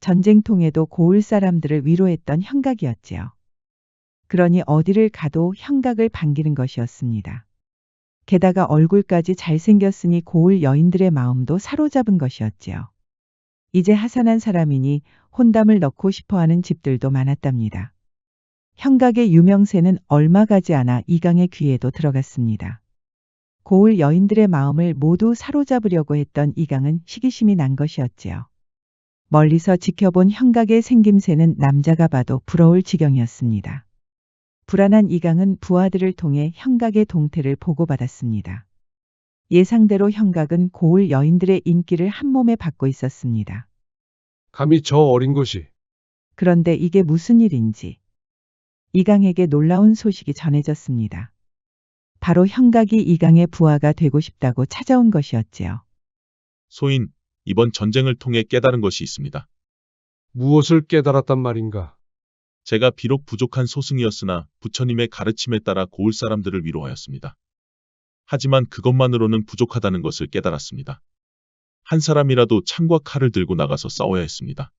전쟁통에도 고을 사람들을 위로했던 형각이었지요. 그러니 어디를 가도 형각을 반기는 것이었습니다. 게다가 얼굴까지 잘생겼으니 고을 여인들의 마음도 사로잡은 것이었지요. 이제 하산한 사람이니 혼담을 넣고 싶어하는 집들도 많았답니다. 형각의 유명세는 얼마 가지 않아 이강의 귀에도 들어갔습니다. 고을 여인들의 마음을 모두 사로잡으려고 했던 이강은 시기심이 난 것이었지요. 멀리서 지켜본 형각의 생김새는 남자가 봐도 부러울 지경이었습니다. 불안한 이강은 부하들을 통해 형각의 동태를 보고받았습니다. 예상대로 형각은 고을 여인들의 인기를 한몸에 받고 있었습니다. 감히 저 어린 것이. 그런데 이게 무슨 일인지 이강에게 놀라운 소식이 전해졌습니다. 바로 형각이 이강의 부하가 되고 싶다고 찾아온 것이었지요. 소인, 이번 전쟁을 통해 깨달은 것이 있습니다. 무엇을 깨달았단 말인가? 제가 비록 부족한 소승이었으나 부처님의 가르침에 따라 고을 사람들을 위로하였습니다. 하지만 그것만으로는 부족하다는 것을 깨달았습니다. 한 사람이라도 창과 칼을 들고 나가서 싸워야 했습니다.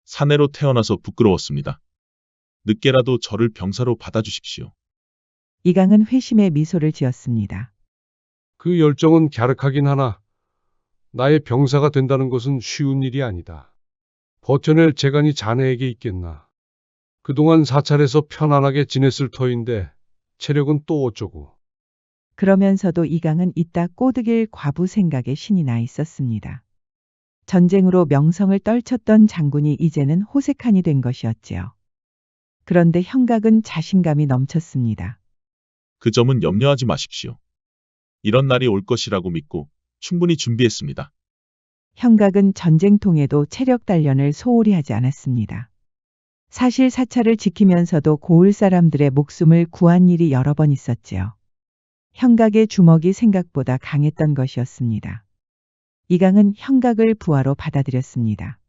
사내로 태어나서 부끄러웠습니다. 늦게라도 저를 병사로 받아주십시오. 이강은 회심의 미소를 지었습니다. 그 열정은 갸륵하긴 하나 나의 병사가 된다는 것은 쉬운 일이 아니다. 버텨낼 재간이 자네에게 있겠나. 그동안 사찰에서 편안하게 지냈을 터인데 체력은 또 어쩌고. 그러면서도 이강은 이따 꼬드길 과부 생각에 신이 나 있었습니다. 전쟁으로 명성을 떨쳤던 장군이 이제는 호색한이 된 것이었지요. 그런데 형각은 자신감이 넘쳤습니다. 그 점은 염려하지 마십시오. 이런 날이 올 것이라고 믿고 충분히 준비했습니다. 형각은 전쟁통에도 체력 단련을 소홀히 하지 않았습니다. 사실 사찰을 지키면서도 고을 사람들의 목숨을 구한 일이 여러 번 있었지요. 형각의 주먹이 생각보다 강했던 것이었습니다. 이강은 형각을 부하로 받아들였습니다.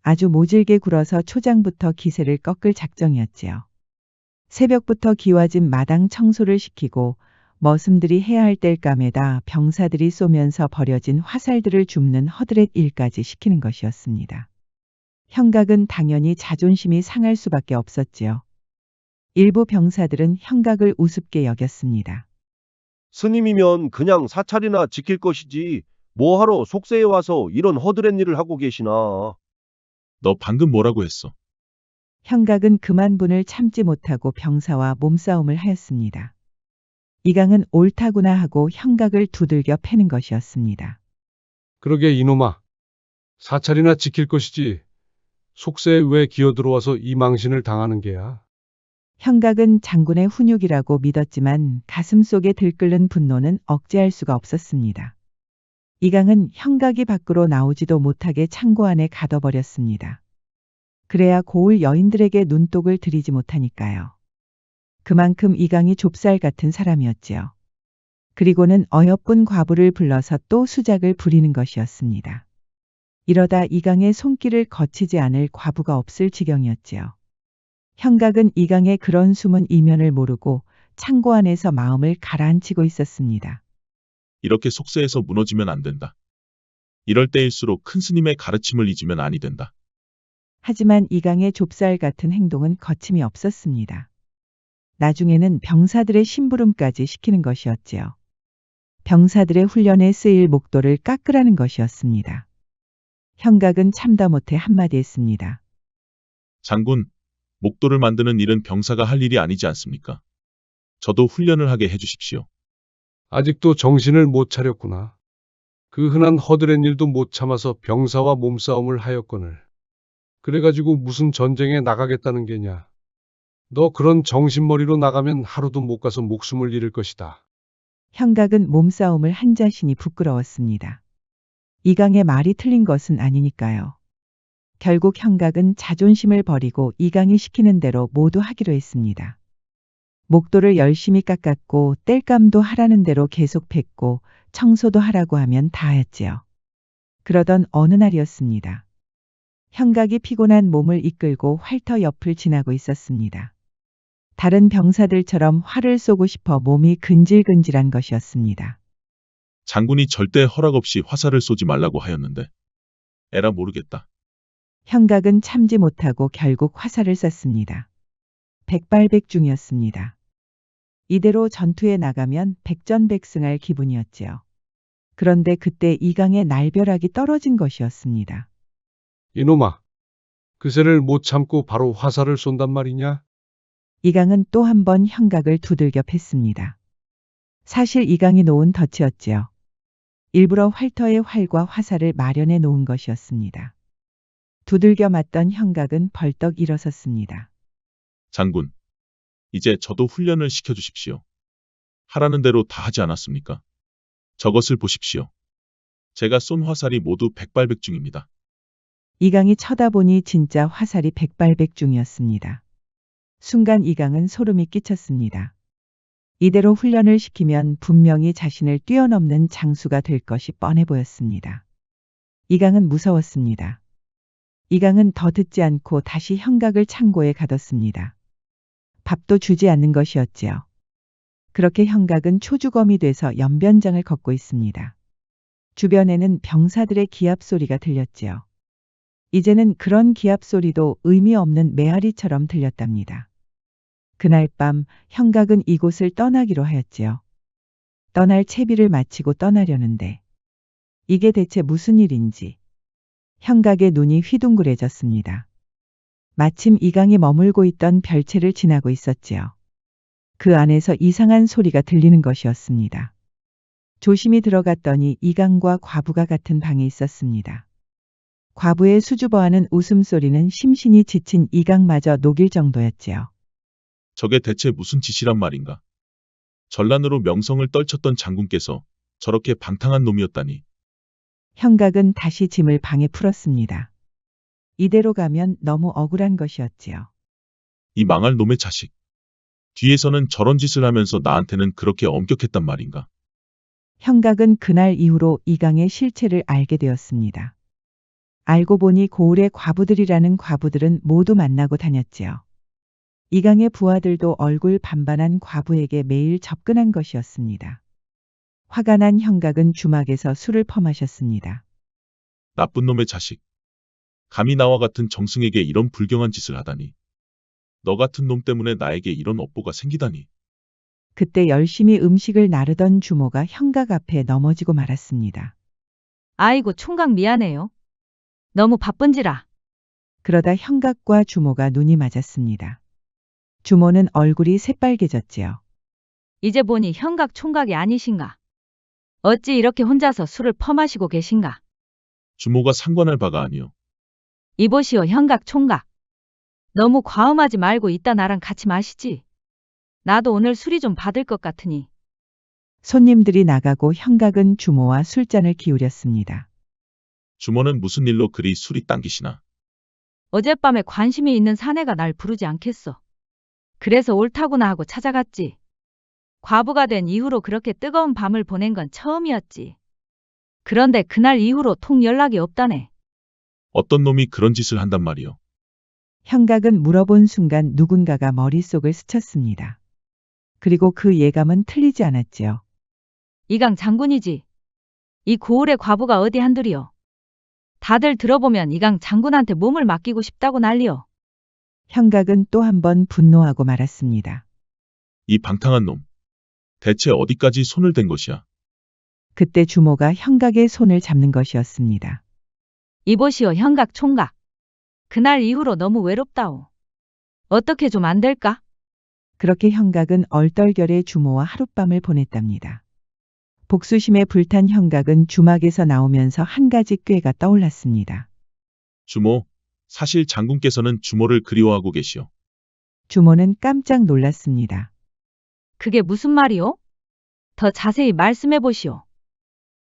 아주 모질게 굴어서 초장부터 기세를 꺾을 작정이었지요. 새벽부터 기와집 마당 청소를 시키고 머슴들이 해야 할 땔감에다 병사들이 쏘면서 버려진 화살들을 줍는 허드렛 일까지 시키는 것이었습니다. 형각은 당연히 자존심이 상할 수밖에 없었지요. 일부 병사들은 형각을 우습게 여겼습니다. 스님이면 그냥 사찰이나 지킬 것이지 뭐하러 속세에 와서 이런 허드렛 일을 하고 계시나. 너 방금 뭐라고 했어? 형각은 그만 분을 참지 못하고 병사와 몸싸움을 하였습니다. 이강은 옳다구나 하고 형각을 두들겨 패는 것이었습니다. 그러게 이놈아. 사찰이나 지킬 것이지. 속세에 왜 기어들어와서 이 망신을 당하는 게야? 형각은 장군의 훈육이라고 믿었지만 가슴속에 들끓는 분노는 억제할 수가 없었습니다. 이강은 형각이 밖으로 나오지도 못하게 창고 안에 가둬버렸습니다. 그래야 고을 여인들에게 눈독을 들이지 못하니까요. 그만큼 이강이 좁쌀 같은 사람이었지요. 그리고는 어여쁜 과부를 불러서 또 수작을 부리는 것이었습니다. 이러다 이강의 손길을 거치지 않을 과부가 없을 지경이었지요. 형각은 이강의 그런 숨은 이면을 모르고 창고 안에서 마음을 가라앉히고 있었습니다. 이렇게 속세에서 무너지면 안 된다. 이럴 때일수록 큰 스님의 가르침을 잊으면 아니 된다. 하지만 이강의 좁쌀 같은 행동은 거침이 없었습니다. 나중에는 병사들의 심부름까지 시키는 것이었지요. 병사들의 훈련에 쓰일 목도를 깎으라는 것이었습니다. 형각은 참다 못해 한마디 했습니다. 장군, 목도를 만드는 일은 병사가 할 일이 아니지 않습니까? 저도 훈련을 하게 해주십시오. 아직도 정신을 못 차렸구나. 그 흔한 허드렛 일도 못 참아서 병사와 몸싸움을 하였거늘. 그래가지고 무슨 전쟁에 나가겠다는 게냐. 너 그런 정신머리로 나가면 하루도 못 가서 목숨을 잃을 것이다. 형각은 몸싸움을 한 자신이 부끄러웠습니다. 이강의 말이 틀린 것은 아니니까요. 결국 형각은 자존심을 버리고 이강이 시키는 대로 모두 하기로 했습니다. 목도를 열심히 깎았고 땔감도 하라는 대로 계속 팼고 청소도 하라고 하면 다 했지요. 그러던 어느 날이었습니다. 형각이 피곤한 몸을 이끌고 활터 옆을 지나고 있었습니다. 다른 병사들처럼 활을 쏘고 싶어 몸이 근질근질한 것이었습니다. 장군이 절대 허락 없이 화살을 쏘지 말라고 하였는데. 에라 모르겠다. 형각은 참지 못하고 결국 화살을 쐈습니다. 백발백중이었습니다. 이대로 전투에 나가면 백전백승할 기분이었지요. 그런데 그때 이강의 날벼락이 떨어진 것이었습니다. 이놈아. 그새를 못 참고 바로 화살을 쏜단 말이냐? 이강은 또 한 번 형각을 두들겨 팼습니다. 사실 이강이 놓은 덫이었지요. 일부러 활터에 활과 화살을 마련해 놓은 것이었습니다. 두들겨 맞던 형각은 벌떡 일어섰습니다. 장군, 이제 저도 훈련을 시켜주십시오. 하라는 대로 다 하지 않았습니까? 저것을 보십시오. 제가 쏜 화살이 모두 백발백중입니다. 이강이 쳐다보니 진짜 화살이 백발백중이었습니다. 순간 이강은 소름이 끼쳤습니다. 이대로 훈련을 시키면 분명히 자신을 뛰어넘는 장수가 될 것이 뻔해 보였습니다. 이강은 무서웠습니다. 이강은 더 듣지 않고 다시 형각을 창고에 가뒀습니다. 밥도 주지 않는 것이었지요. 그렇게 형각은 초주검이 돼서 연변장을 걷고 있습니다. 주변에는 병사들의 기합 소리가 들렸지요. 이제는 그런 기합 소리도 의미 없는 메아리처럼 들렸답니다. 그날 밤 형각은 이곳을 떠나기로 하였지요. 떠날 채비를 마치고 떠나려는데 이게 대체 무슨 일인지 형각의 눈이 휘둥그레졌습니다. 마침 이강이 머물고 있던 별채를 지나고 있었지요. 그 안에서 이상한 소리가 들리는 것이었습니다. 조심히 들어갔더니 이강과 과부가 같은 방에 있었습니다. 과부의 수줍어하는 웃음소리는 심신이 지친 이강마저 녹일 정도였지요. 저게 대체 무슨 짓이란 말인가? 전란으로 명성을 떨쳤던 장군께서 저렇게 방탕한 놈이었다니. 형각은 다시 짐을 방에 풀었습니다. 이대로 가면 너무 억울한 것이었지요. 이 망할 놈의 자식. 뒤에서는 저런 짓을 하면서 나한테는 그렇게 엄격했단 말인가? 형각은 그날 이후로 이강의 실체를 알게 되었습니다. 알고 보니 고을의 과부들이라는 과부들은 모두 만나고 다녔지요. 이강의 부하들도 얼굴 반반한 과부에게 매일 접근한 것이었습니다. 화가 난 형각은 주막에서 술을 퍼마셨습니다. 나쁜 놈의 자식. 감히 나와 같은 정승에게 이런 불경한 짓을 하다니. 너 같은 놈 때문에 나에게 이런 업보가 생기다니. 그때 열심히 음식을 나르던 주모가 형각 앞에 넘어지고 말았습니다. 아이고, 총각 미안해요. 너무 바쁜지라. 그러다 형각과 주모가 눈이 맞았습니다. 주모는 얼굴이 새빨개졌지요. 이제 보니 형각 총각이 아니신가? 어찌 이렇게 혼자서 술을 퍼마시고 계신가? 주모가 상관할 바가 아니오. 이보시오, 형각 총각. 너무 과음하지 말고 이따 나랑 같이 마시지. 나도 오늘 술이 좀 받을 것 같으니. 손님들이 나가고 형각은 주모와 술잔을 기울였습니다. 주모는 무슨 일로 그리 술이 당기시나. 어젯밤에 관심이 있는 사내가 날 부르지 않겠어. 그래서 옳다구나 하고 찾아갔지. 과부가 된 이후로 그렇게 뜨거운 밤을 보낸 건 처음이었지. 그런데 그날 이후로 통 연락이 없다네. 어떤 놈이 그런 짓을 한단 말이오. 형각은 물어본 순간 누군가가 머릿속을 스쳤습니다. 그리고 그 예감은 틀리지 않았지요. 이강 장군이지. 이 고을의 과부가 어디 한둘이요. 다들 들어보면 이강 장군한테 몸을 맡기고 싶다고 난리요. 형각은 또 한 번 분노하고 말았습니다. 이 방탕한 놈. 대체 어디까지 손을 댄 것이야. 그때 주모가 형각의 손을 잡는 것이었습니다. 이보시오, 형각 총각. 그날 이후로 너무 외롭다오. 어떻게 좀 안 될까? 그렇게 형각은 얼떨결에 주모와 하룻밤을 보냈답니다. 복수심에 불탄 형각은 주막에서 나오면서 한 가지 꾀가 떠올랐습니다. 주모, 사실 장군께서는 주모를 그리워하고 계시오. 주모는 깜짝 놀랐습니다. 그게 무슨 말이오? 더 자세히 말씀해 보시오.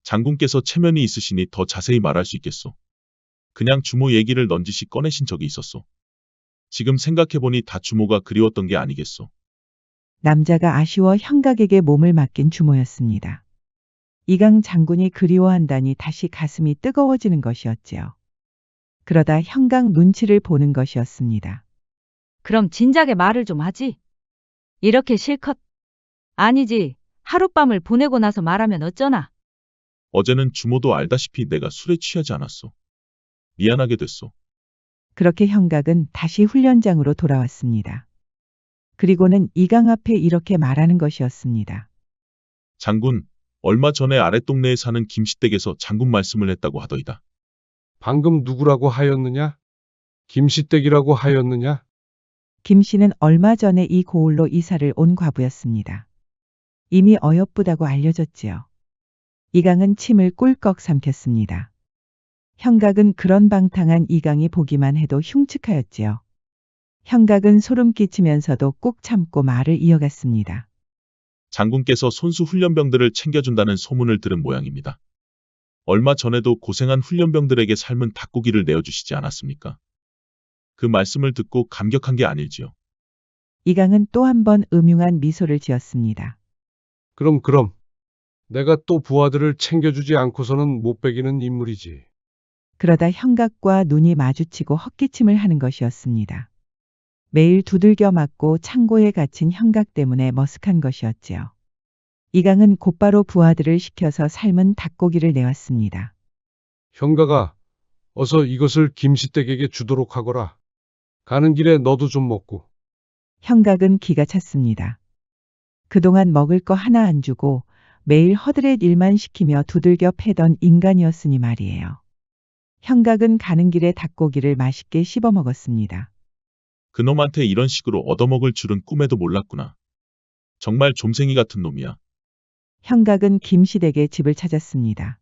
장군께서 체면이 있으시니 더 자세히 말할 수 있겠소. 그냥 주모 얘기를 넌지시 꺼내신 적이 있었소. 지금 생각해보니 다 주모가 그리웠던 게 아니겠소. 남자가 아쉬워 형각에게 몸을 맡긴 주모였습니다. 이강 장군이 그리워한다니 다시 가슴이 뜨거워지는 것이었지요. 그러다 형각 눈치를 보는 것이었습니다. 그럼 진작에 말을 좀 하지. 이렇게 실컷. 아니지, 하룻밤을 보내고 나서 말하면 어쩌나. 어제는 주모도 알다시피 내가 술에 취하지 않았소. 미안하게 됐소. 그렇게 형각은 다시 훈련장으로 돌아왔습니다. 그리고는 이강 앞에 이렇게 말하는 것이었습니다. 장군, 얼마 전에 아랫동네에 사는 김씨댁에서 장군 말씀을 했다고 하더이다. 방금 누구라고 하였느냐? 김씨댁이라고 하였느냐? 김 씨는 얼마 전에 이 고을로 이사를 온 과부였습니다. 이미 어여쁘다고 알려졌지요. 이강은 침을 꿀꺽 삼켰습니다. 형각은 그런 방탕한 이강이 보기만 해도 흉측하였지요. 형각은 소름 끼치면서도 꾹 참고 말을 이어갔습니다. 장군께서 손수 훈련병들을 챙겨준다는 소문을 들은 모양입니다. 얼마 전에도 고생한 훈련병들에게 삶은 닭고기를 내어주시지 않았습니까? 그 말씀을 듣고 감격한 게 아닐지요. 이강은 또 한 번 음흉한 미소를 지었습니다. 그럼. 내가 또 부하들을 챙겨주지 않고서는 못 배기는 인물이지. 그러다 형각과 눈이 마주치고 헛기침을 하는 것이었습니다. 매일 두들겨 맞고 창고에 갇힌 형각 때문에 머쓱한 것이었지요. 이강은 곧바로 부하들을 시켜서 삶은 닭고기를 내왔습니다. 형가가 어서 이것을 김씨댁에게 주도록 하거라. 가는 길에 너도 좀 먹고. 형각은 기가 찼습니다. 그동안 먹을 거 하나 안 주고 매일 허드렛 일만 시키며 두들겨 패던 인간이었으니 말이에요. 형각은 가는 길에 닭고기를 맛있게 씹어 먹었습니다. 그놈한테 이런 식으로 얻어먹을 줄은 꿈에도 몰랐구나. 정말 좀생이 같은 놈이야. 형각은 김씨댁의 집을 찾았습니다.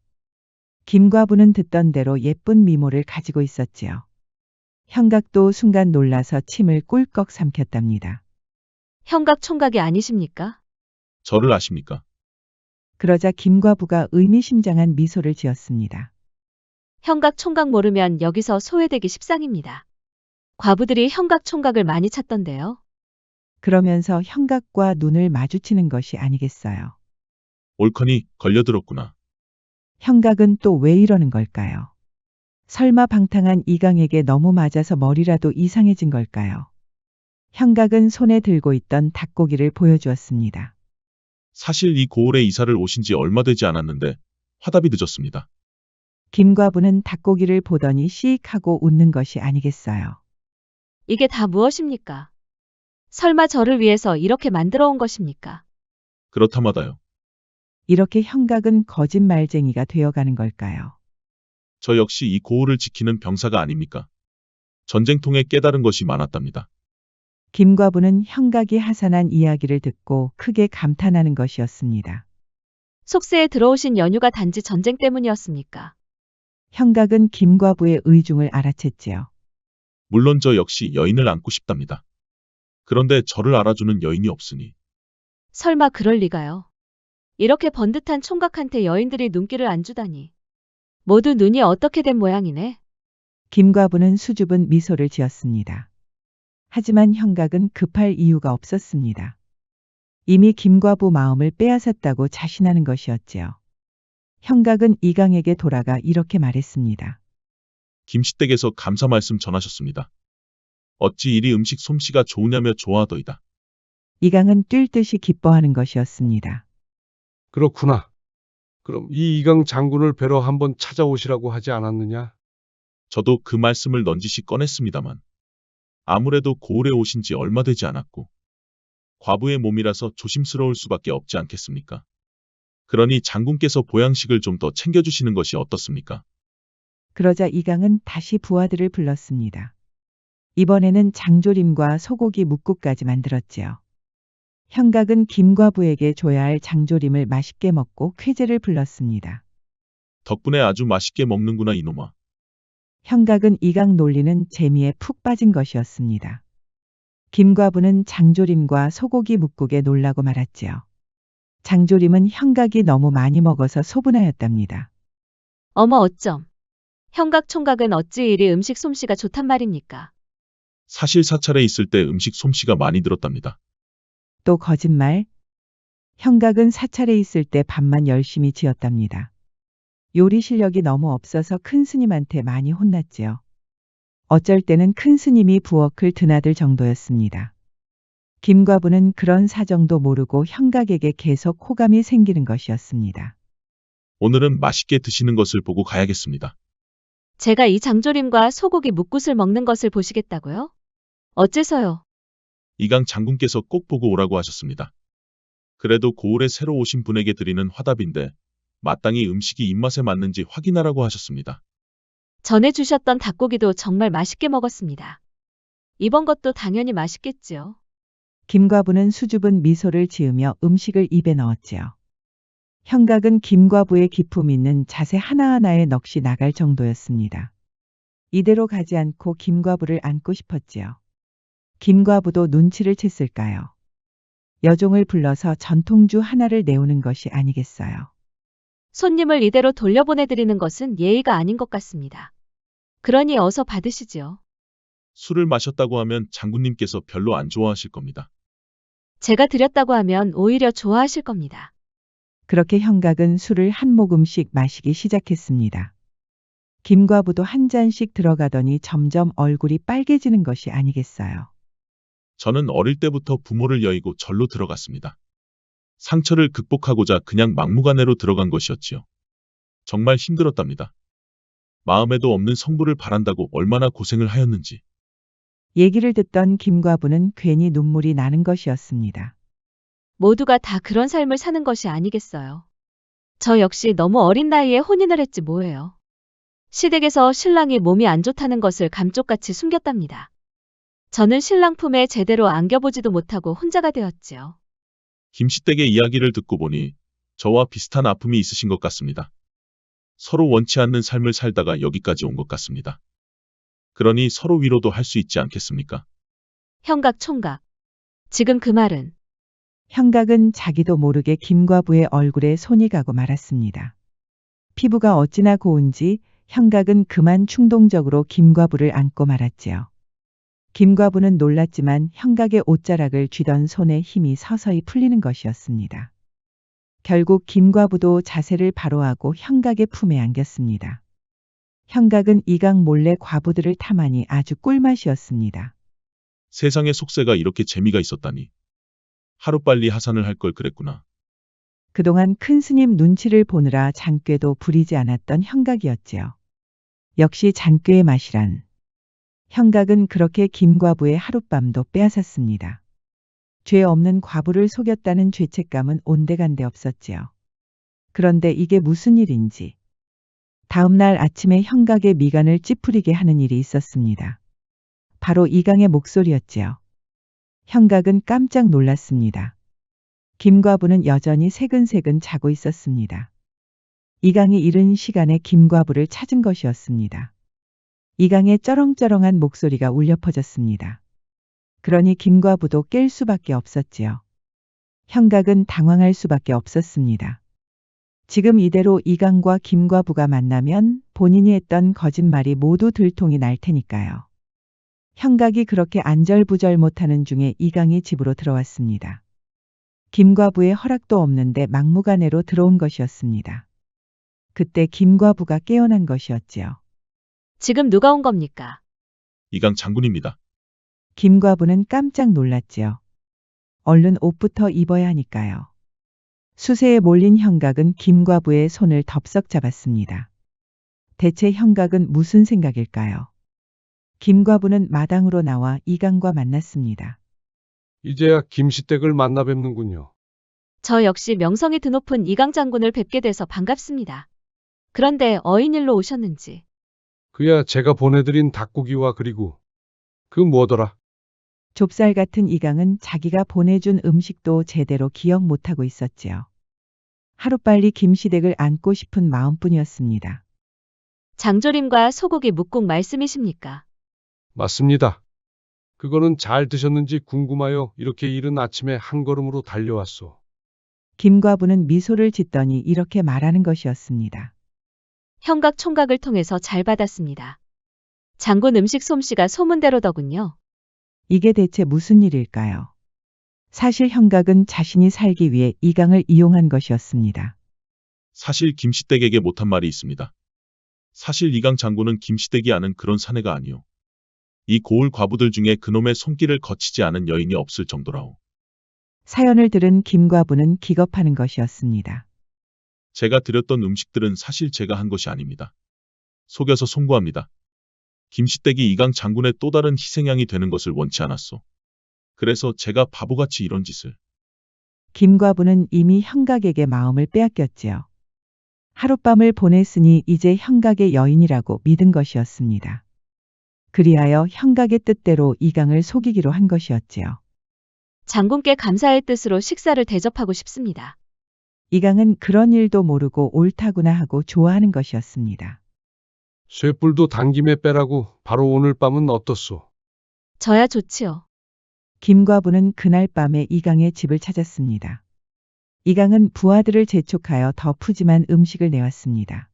김과부는 듣던 대로 예쁜 미모를 가지고 있었지요. 형각도 순간 놀라서 침을 꿀꺽 삼켰답니다. 형각 총각이 아니십니까? 저를 아십니까? 그러자 김과부가 의미심장한 미소를 지었습니다. 형각 총각 모르면 여기서 소외되기 십상입니다. 과부들이 형각 총각을 많이 찾던데요. 그러면서 형각과 눈을 마주치는 것이 아니겠어요. 옳거니 걸려들었구나. 형각은 또 왜 이러는 걸까요? 설마 방탕한 이강에게 너무 맞아서 머리라도 이상해진 걸까요? 형각은 손에 들고 있던 닭고기를 보여주었습니다. 사실 이 고을에 이사를 오신 지 얼마 되지 않았는데 화답이 늦었습니다. 김과부는 닭고기를 보더니 씩 하고 웃는 것이 아니겠어요. 이게 다 무엇입니까? 설마 저를 위해서 이렇게 만들어 온 것입니까? 그렇다마다요. 이렇게 형각은 거짓말쟁이가 되어가는 걸까요? 저 역시 이 고을을 지키는 병사가 아닙니까? 전쟁통에 깨달은 것이 많았답니다. 김과부는 형각이 하산한 이야기를 듣고 크게 감탄하는 것이었습니다. 속세에 들어오신 연유가 단지 전쟁 때문이었습니까? 형각은 김과부의 의중을 알아챘지요. 물론 저 역시 여인을 안고 싶답니다. 그런데 저를 알아주는 여인이 없으니 설마 그럴 리가요. 이렇게 번듯한 총각한테 여인들이 눈길을 안 주다니. 모두 눈이 어떻게 된 모양이네. 김과부는 수줍은 미소를 지었습니다. 하지만 형각은 급할 이유가 없었습니다. 이미 김과부 마음을 빼앗았다고 자신하는 것이었지요. 형각은 이강에게 돌아가 이렇게 말했습니다. 김씨댁에서 감사 말씀 전하셨습니다. 어찌 이리 음식 솜씨가 좋으냐며 좋아하더이다. 이강은 뛸 듯이 기뻐하는 것이었습니다. 그렇구나. 그럼 이 이강 장군을 뵈러 한번 찾아오시라고 하지 않았느냐? 저도 그 말씀을 넌지시 꺼냈습니다만 아무래도 고을에 오신 지 얼마 되지 않았고 과부의 몸이라서 조심스러울 수밖에 없지 않겠습니까? 그러니 장군께서 보양식을 좀 더 챙겨주시는 것이 어떻습니까? 그러자 이강은 다시 부하들을 불렀습니다. 이번에는 장조림과 소고기 묵국까지 만들었지요. 형각은 김과부에게 줘야 할 장조림을 맛있게 먹고 쾌재를 불렀습니다. 덕분에 아주 맛있게 먹는구나 이놈아. 형각은 이강 논리는 재미에 푹 빠진 것이었습니다. 김과부는 장조림과 소고기 묵국에 놀라고 말았지요. 장조림은 형각이 너무 많이 먹어서 소분하였답니다. 어머 어쩜. 형각 총각은 어찌 이리 음식 솜씨가 좋단 말입니까? 사실 사찰에 있을 때 음식 솜씨가 많이 들었답니다. 또 거짓말. 형각은 사찰에 있을 때 밥만 열심히 지었답니다. 요리 실력이 너무 없어서 큰 스님한테 많이 혼났지요. 어쩔 때는 큰 스님이 부엌을 드나들 정도였습니다. 김과부는 그런 사정도 모르고 형각에게 계속 호감이 생기는 것이었습니다. 오늘은 맛있게 드시는 것을 보고 가야겠습니다. 제가 이 장조림과 소고기 묵굿을 먹는 것을 보시겠다고요? 어째서요? 이강 장군께서 꼭 보고 오라고 하셨습니다. 그래도 고을에 새로 오신 분에게 드리는 화답인데 마땅히 음식이 입맛에 맞는지 확인하라고 하셨습니다. 전에 주셨던 닭고기도 정말 맛있게 먹었습니다. 이번 것도 당연히 맛있겠지요. 김과부는 수줍은 미소를 지으며 음식을 입에 넣었지요. 형각은 김과부의 기품 있는 자세 하나하나에 넋이 나갈 정도였습니다. 이대로 가지 않고 김과부를 안고 싶었지요. 김과부도 눈치를 챘을까요? 여종을 불러서 전통주 하나를 내오는 것이 아니겠어요. 손님을 이대로 돌려보내드리는 것은 예의가 아닌 것 같습니다. 그러니 어서 받으시지요. 술을 마셨다고 하면 장군님께서 별로 안 좋아하실 겁니다. 제가 드렸다고 하면 오히려 좋아하실 겁니다. 그렇게 형각은 술을 한 모금씩 마시기 시작했습니다. 김과부도 한 잔씩 들어가더니 점점 얼굴이 빨개지는 것이 아니겠어요. 저는 어릴 때부터 부모를 여의고 절로 들어갔습니다. 상처를 극복하고자 그냥 막무가내로 들어간 것이었지요. 정말 힘들었답니다. 마음에도 없는 성부를 바란다고 얼마나 고생을 하였는지. 얘기를 듣던 김과부는 괜히 눈물이 나는 것이었습니다. 모두가 다 그런 삶을 사는 것이 아니겠어요. 저 역시 너무 어린 나이에 혼인을 했지 뭐예요. 시댁에서 신랑이 몸이 안 좋다는 것을 감쪽같이 숨겼답니다. 저는 신랑 품에 제대로 안겨보지도 못하고 혼자가 되었지요. 김씨댁의 이야기를 듣고 보니 저와 비슷한 아픔이 있으신 것 같습니다. 서로 원치 않는 삶을 살다가 여기까지 온 것 같습니다. 그러니 서로 위로도 할 수 있지 않겠습니까? 형각 총각. 지금 그 말은 형각은 자기도 모르게 김과부의 얼굴에 손이 가고 말았습니다. 피부가 어찌나 고운지 형각은 그만 충동적으로 김과부를 안고 말았지요. 김과부는 놀랐지만 형각의 옷자락을 쥐던 손에 힘이 서서히 풀리는 것이었습니다. 결국 김과부도 자세를 바로 하고 형각의 품에 안겼습니다. 형각은 이강 몰래 과부들을 탐하니 아주 꿀맛이었습니다. 세상에 속세가 이렇게 재미가 있었다니. 하루빨리 하산을 할 걸 그랬구나. 그동안 큰 스님 눈치를 보느라 장꾀도 부리지 않았던 형각이었지요. 역시 장꾀의 맛이란. 형각은 그렇게 김과부의 하룻밤도 빼앗았습니다. 죄 없는 과부를 속였다는 죄책감은 온데간데 없었지요. 그런데 이게 무슨 일인지. 다음 날 아침에 형각의 미간을 찌푸리게 하는 일이 있었습니다. 바로 이강의 목소리였지요. 형각은 깜짝 놀랐습니다. 김과부는 여전히 새근새근 자고 있었습니다. 이강이 이른 시간에 김과부를 찾은 것이었습니다. 이강의 쩌렁쩌렁한 목소리가 울려 퍼졌습니다. 그러니 김과부도 깰 수밖에 없었지요. 형각은 당황할 수밖에 없었습니다. 지금 이대로 이강과 김과부가 만나면 본인이 했던 거짓말이 모두 들통이 날 테니까요. 형각이 그렇게 안절부절 못하는 중에 이강이 집으로 들어왔습니다. 김과부의 허락도 없는데 막무가내로 들어온 것이었습니다. 그때 김과부가 깨어난 것이었지요. 지금 누가 온 겁니까? 이강 장군입니다. 김과부는 깜짝 놀랐지요. 얼른 옷부터 입어야 하니까요. 수세에 몰린 형각은 김과부의 손을 덥석 잡았습니다. 대체 형각은 무슨 생각일까요? 김과부는 마당으로 나와 이강과 만났습니다. 이제야 김시댁을 만나 뵙는군요. 저 역시 명성이 드높은 이강 장군을 뵙게 돼서 반갑습니다. 그런데 어인일로 오셨는지. 그야 제가 보내드린 닭고기와 그리고 그 뭐더라. 좁쌀 같은 이강은 자기가 보내준 음식도 제대로 기억 못하고 있었지요. 하루빨리 김시댁을 안고 싶은 마음뿐이었습니다. 장조림과 소고기 묵국 말씀이십니까? 맞습니다. 그거는 잘 드셨는지 궁금하여 이렇게 이른 아침에 한 걸음으로 달려왔소. 김과부는 미소를 짓더니 이렇게 말하는 것이었습니다. 형각 총각을 통해서 잘 받았습니다. 장군 음식 솜씨가 소문대로더군요. 이게 대체 무슨 일일까요? 사실 형각은 자신이 살기 위해 이강을 이용한 것이었습니다. 사실 김시댁에게 못한 말이 있습니다. 사실 이강 장군은 김시댁이 아는 그런 사내가 아니오. 이 고을 과부들 중에 그놈의 손길을 거치지 않은 여인이 없을 정도라오. 사연을 들은 김과부는 기겁하는 것이었습니다. 제가 드렸던 음식들은 사실 제가 한 것이 아닙니다. 속여서 송구합니다. 김시댁이 이강 장군의 또 다른 희생양이 되는 것을 원치 않았소. 그래서 제가 바보같이 이런 짓을. 김과부는 이미 형각에게 마음을 빼앗겼지요. 하룻밤을 보냈으니 이제 형각의 여인이라고 믿은 것이었습니다. 그리하여 형각의 뜻대로 이강을 속이기로 한 것이었지요. 장군께 감사의 뜻으로 식사를 대접하고 싶습니다. 이강은 그런 일도 모르고 옳다구나 하고 좋아하는 것이었습니다. 쇠뿔도 당김에 빼라고 바로 오늘 밤은 어떻소? 저야 좋지요. 김과부는 그날 밤에 이강의 집을 찾았습니다. 이강은 부하들을 재촉하여 더 푸짐한 음식을 내왔습니다.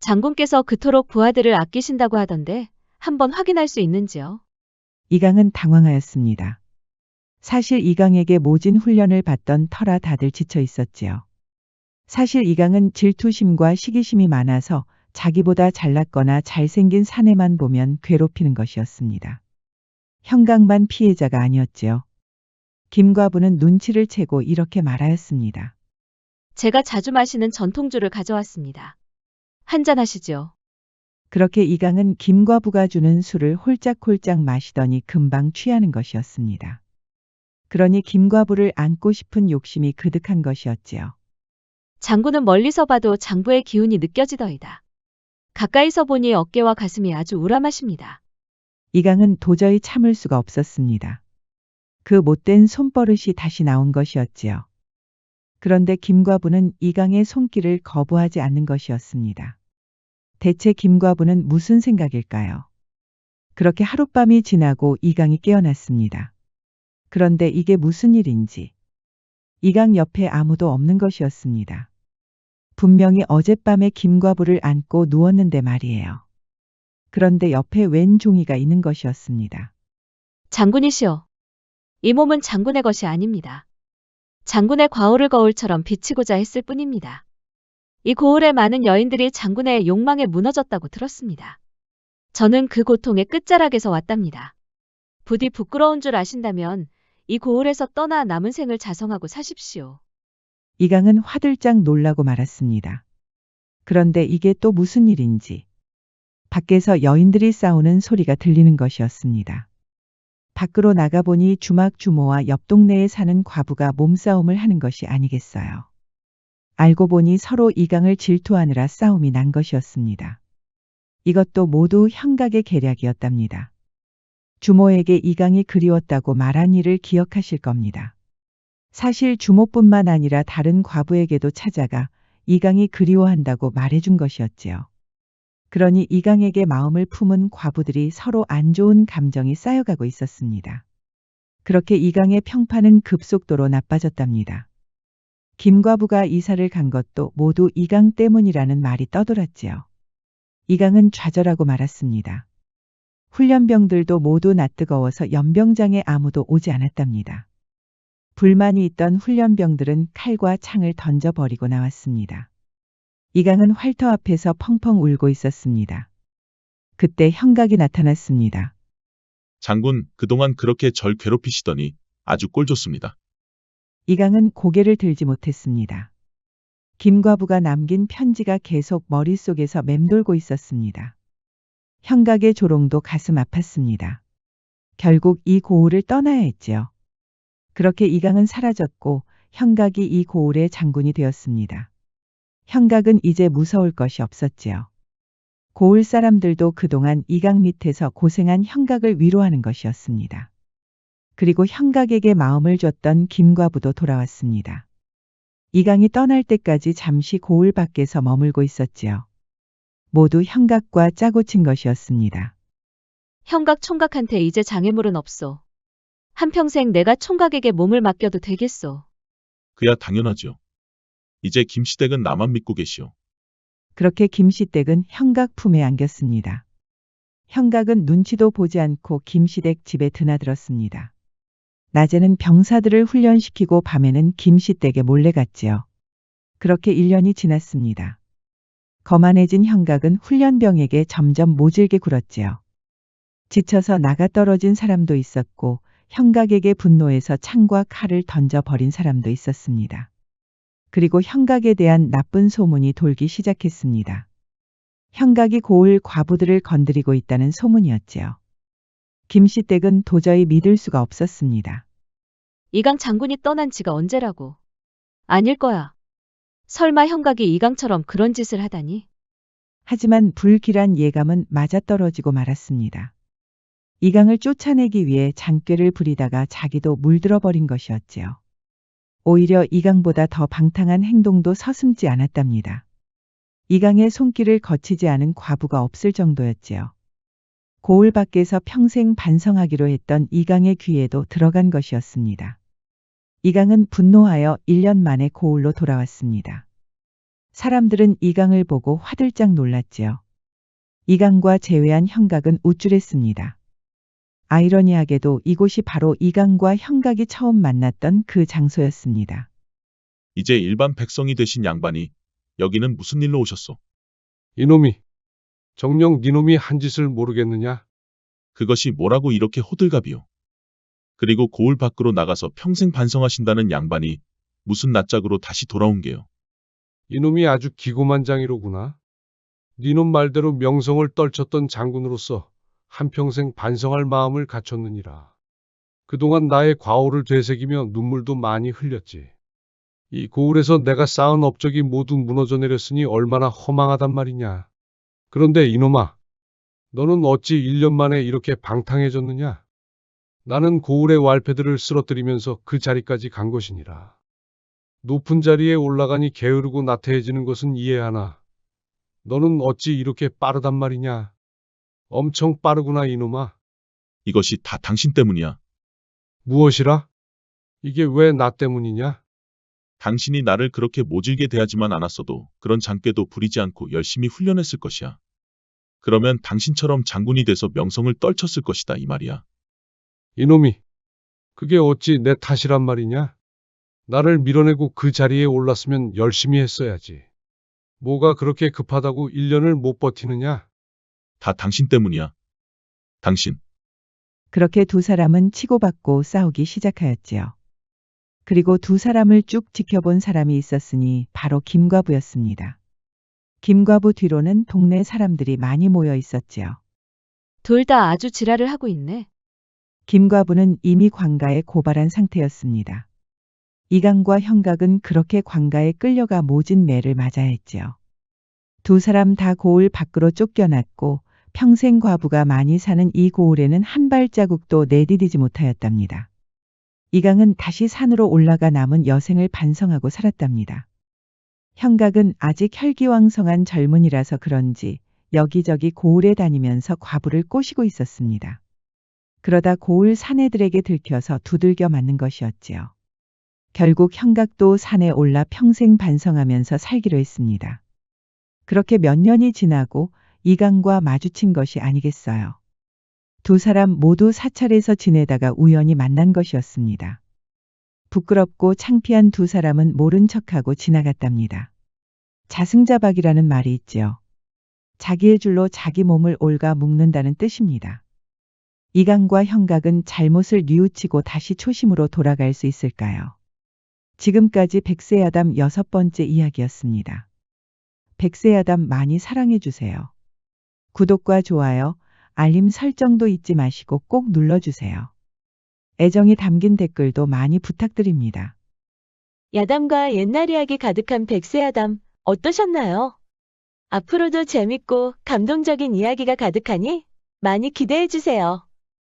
장군께서 그토록 부하들을 아끼신다고 하던데 한번 확인할 수 있는지요? 이강은 당황하였습니다. 사실 이강에게 모진 훈련을 받던 터라 다들 지쳐 있었지요. 사실 이강은 질투심과 시기심이 많아서 자기보다 잘났거나 잘생긴 사내만 보면 괴롭히는 것이었습니다. 형각만 피해자가 아니었지요. 김과부는 눈치를 채고 이렇게 말하였습니다. 제가 자주 마시는 전통주를 가져왔습니다. 한잔하시죠. 그렇게 이강은 김과부가 주는 술을 홀짝홀짝 마시더니 금방 취하는 것이었습니다. 그러니 김과부를 안고 싶은 욕심이 그득한 것이었지요. 장군은 멀리서 봐도 장부의 기운이 느껴지더이다. 가까이서 보니 어깨와 가슴이 아주 우람하십니다. 이강은 도저히 참을 수가 없었습니다. 그 못된 손버릇이 다시 나온 것이었지요. 그런데 김과부는 이강의 손길을 거부하지 않는 것이었습니다. 대체 김과부는 무슨 생각일까요? 그렇게 하룻밤이 지나고 이강이 깨어났습니다. 그런데 이게 무슨 일인지. 이강 옆에 아무도 없는 것이었습니다. 분명히 어젯밤에 김과부를 안고 누웠는데 말이에요. 그런데 옆에 웬 종이가 있는 것이었습니다. 장군이시여. 이 몸은 장군의 것이 아닙니다. 장군의 과오를 거울처럼 비치고자 했을 뿐입니다. 이 고을의 많은 여인들이 장군의 욕망에 무너졌다고 들었습니다. 저는 그 고통의 끝자락에서 왔답니다. 부디 부끄러운 줄 아신다면 이 고을에서 떠나 남은 생을 자성하고 사십시오. 이강은 화들짝 놀라고 말았습니다. 그런데 이게 또 무슨 일인지 밖에서 여인들이 싸우는 소리가 들리는 것이었습니다. 밖으로 나가보니 주막 주모와 옆 동네에 사는 과부가 몸싸움을 하는 것이 아니겠어요. 알고 보니 서로 이강을 질투하느라 싸움이 난 것이었습니다. 이것도 모두 형각의 계략이었답니다. 주모에게 이강이 그리웠다고 말한 일을 기억하실 겁니다. 사실 주모뿐만 아니라 다른 과부에게도 찾아가 이강이 그리워한다고 말해준 것이었지요. 그러니 이강에게 마음을 품은 과부들이 서로 안 좋은 감정이 쌓여가고 있었습니다. 그렇게 이강의 평판은 급속도로 나빠졌답니다. 김과부가 이사를 간 것도 모두 이강 때문이라는 말이 떠돌았지요. 이강은 좌절하고 말았습니다. 훈련병들도 모두 낯뜨거워서 연병장에 아무도 오지 않았답니다. 불만이 있던 훈련병들은 칼과 창을 던져버리고 나왔습니다. 이강은 활터 앞에서 펑펑 울고 있었습니다. 그때 형각이 나타났습니다. 장군, 그동안 그렇게 절 괴롭히시더니 아주 꼴 좋습니다. 이강은 고개를 들지 못했습니다. 김과부가 남긴 편지가 계속 머릿속에서 맴돌고 있었습니다. 형각의 조롱도 가슴 아팠습니다. 결국 이 고을을 떠나야 했지요. 그렇게 이강은 사라졌고 형각이 이 고을의 장군이 되었습니다. 형각은 이제 무서울 것이 없었지요. 고을 사람들도 그동안 이강 밑에서 고생한 형각을 위로하는 것이었습니다. 그리고 형각에게 마음을 줬던 김과부도 돌아왔습니다. 이강이 떠날 때까지 잠시 고을 밖에서 머물고 있었지요. 모두 형각과 짜고 친 것이었습니다. 형각 총각한테 이제 장애물은 없소. 한평생 내가 총각에게 몸을 맡겨도 되겠소. 그야 당연하죠. 이제 김시댁은 나만 믿고 계시오. 그렇게 김시댁은 형각 품에 안겼습니다. 형각은 눈치도 보지 않고 김시댁 집에 드나들었습니다. 낮에는 병사들을 훈련시키고 밤에는 김시댁에 몰래 갔지요. 그렇게 1년이 지났습니다. 거만해진 형각은 훈련병에게 점점 모질게 굴었지요. 지쳐서 나가 떨어진 사람도 있었고 형각에게 분노해서 창과 칼을 던져버린 사람도 있었습니다. 그리고 형각에 대한 나쁜 소문이 돌기 시작했습니다. 형각이 고을 과부들을 건드리고 있다는 소문이었지요. 김시댁은 도저히 믿을 수가 없었습니다. 이강 장군이 떠난 지가 언제라고. 아닐 거야. 설마 형각이 이강처럼 그런 짓을 하다니. 하지만 불길한 예감은 맞아떨어지고 말았습니다. 이강을 쫓아내기 위해 장꾀를 부리다가 자기도 물들어버린 것이었지요. 오히려 이강보다 더 방탕한 행동도 서슴지 않았답니다. 이강의 손길을 거치지 않은 과부가 없을 정도였지요. 고을 밖에서 평생 반성하기로 했던 이강의 귀에도 들어간 것이었습니다. 이강은 분노하여 1년 만에 고을로 돌아왔습니다. 사람들은 이강을 보고 화들짝 놀랐지요. 이강과 제외한 형각은 우쭐했습니다. 아이러니하게도 이곳이 바로 이강과 형각이 처음 만났던 그 장소였습니다. 이제 일반 백성이 되신 양반이 여기는 무슨 일로 오셨소? 이놈이, 정녕 니놈이 한 짓을 모르겠느냐? 그것이 뭐라고 이렇게 호들갑이요? 그리고 고을 밖으로 나가서 평생 반성하신다는 양반이 무슨 낯짝으로 다시 돌아온 게요? 이놈이 아주 기고만장이로구나. 니놈 말대로 명성을 떨쳤던 장군으로서 한평생 반성할 마음을 갖췄느니라. 그동안 나의 과오를 되새기며 눈물도 많이 흘렸지. 이 고을에서 내가 쌓은 업적이 모두 무너져 내렸으니 얼마나 허망하단 말이냐. 그런데 이놈아, 너는 어찌 1년 만에 이렇게 방탕해졌느냐? 나는 고을의 왈패들을 쓰러뜨리면서 그 자리까지 간 것이니라. 높은 자리에 올라가니 게으르고 나태해지는 것은 이해하나. 너는 어찌 이렇게 빠르단 말이냐? 엄청 빠르구나 이놈아. 이것이 다 당신 때문이야. 무엇이라? 이게 왜 나 때문이냐? 당신이 나를 그렇게 모질게 대하지만 않았어도 그런 장꾀도 부리지 않고 열심히 훈련했을 것이야. 그러면 당신처럼 장군이 돼서 명성을 떨쳤을 것이다 이 말이야. 이놈이, 그게 어찌 내 탓이란 말이냐? 나를 밀어내고 그 자리에 올랐으면 열심히 했어야지. 뭐가 그렇게 급하다고 1년을 못 버티느냐? 다 당신 때문이야. 당신. 그렇게 두 사람은 치고받고 싸우기 시작하였지요. 그리고 두 사람을 쭉 지켜본 사람이 있었으니 바로 김과부였습니다. 김과부 뒤로는 동네 사람들이 많이 모여 있었지요. 둘 다 아주 지랄을 하고 있네. 김과부는 이미 관가에 고발한 상태였습니다. 이강과 형각은 그렇게 관가에 끌려가 모진 매를 맞아야 했지요. 두 사람 다 고을 밖으로 쫓겨났고 평생 과부가 많이 사는 이 고을에는 한 발자국도 내디디지 못하였답니다. 이강은 다시 산으로 올라가 남은 여생을 반성하고 살았답니다. 형각은 아직 혈기왕성한 젊은이라서 그런지 여기저기 고을에 다니면서 과부를 꼬시고 있었습니다. 그러다 고을 사내들에게 들켜서 두들겨 맞는 것이었지요. 결국 형각도 산에 올라 평생 반성하면서 살기로 했습니다. 그렇게 몇 년이 지나고 이강과 마주친 것이 아니겠어요. 두 사람 모두 사찰에서 지내다가 우연히 만난 것이었습니다. 부끄럽고 창피한 두 사람은 모른 척하고 지나갔답니다. 자승자박이라는 말이 있지요. 자기의 줄로 자기 몸을 올가 묶는다는 뜻입니다. 이강과 형각은 잘못을 뉘우치고 다시 초심으로 돌아갈 수 있을까요? 지금까지 백세야담 6번째 이야기였습니다. 백세야담 많이 사랑해주세요. 구독과 좋아요, 알림 설정도 잊지 마시고 꼭 눌러주세요. 애정이 담긴 댓글도 많이 부탁드립니다. 야담과 옛날 이야기 가득한 백세야담 어떠셨나요? 앞으로도 재밌고 감동적인 이야기가 가득하니 많이 기대해주세요.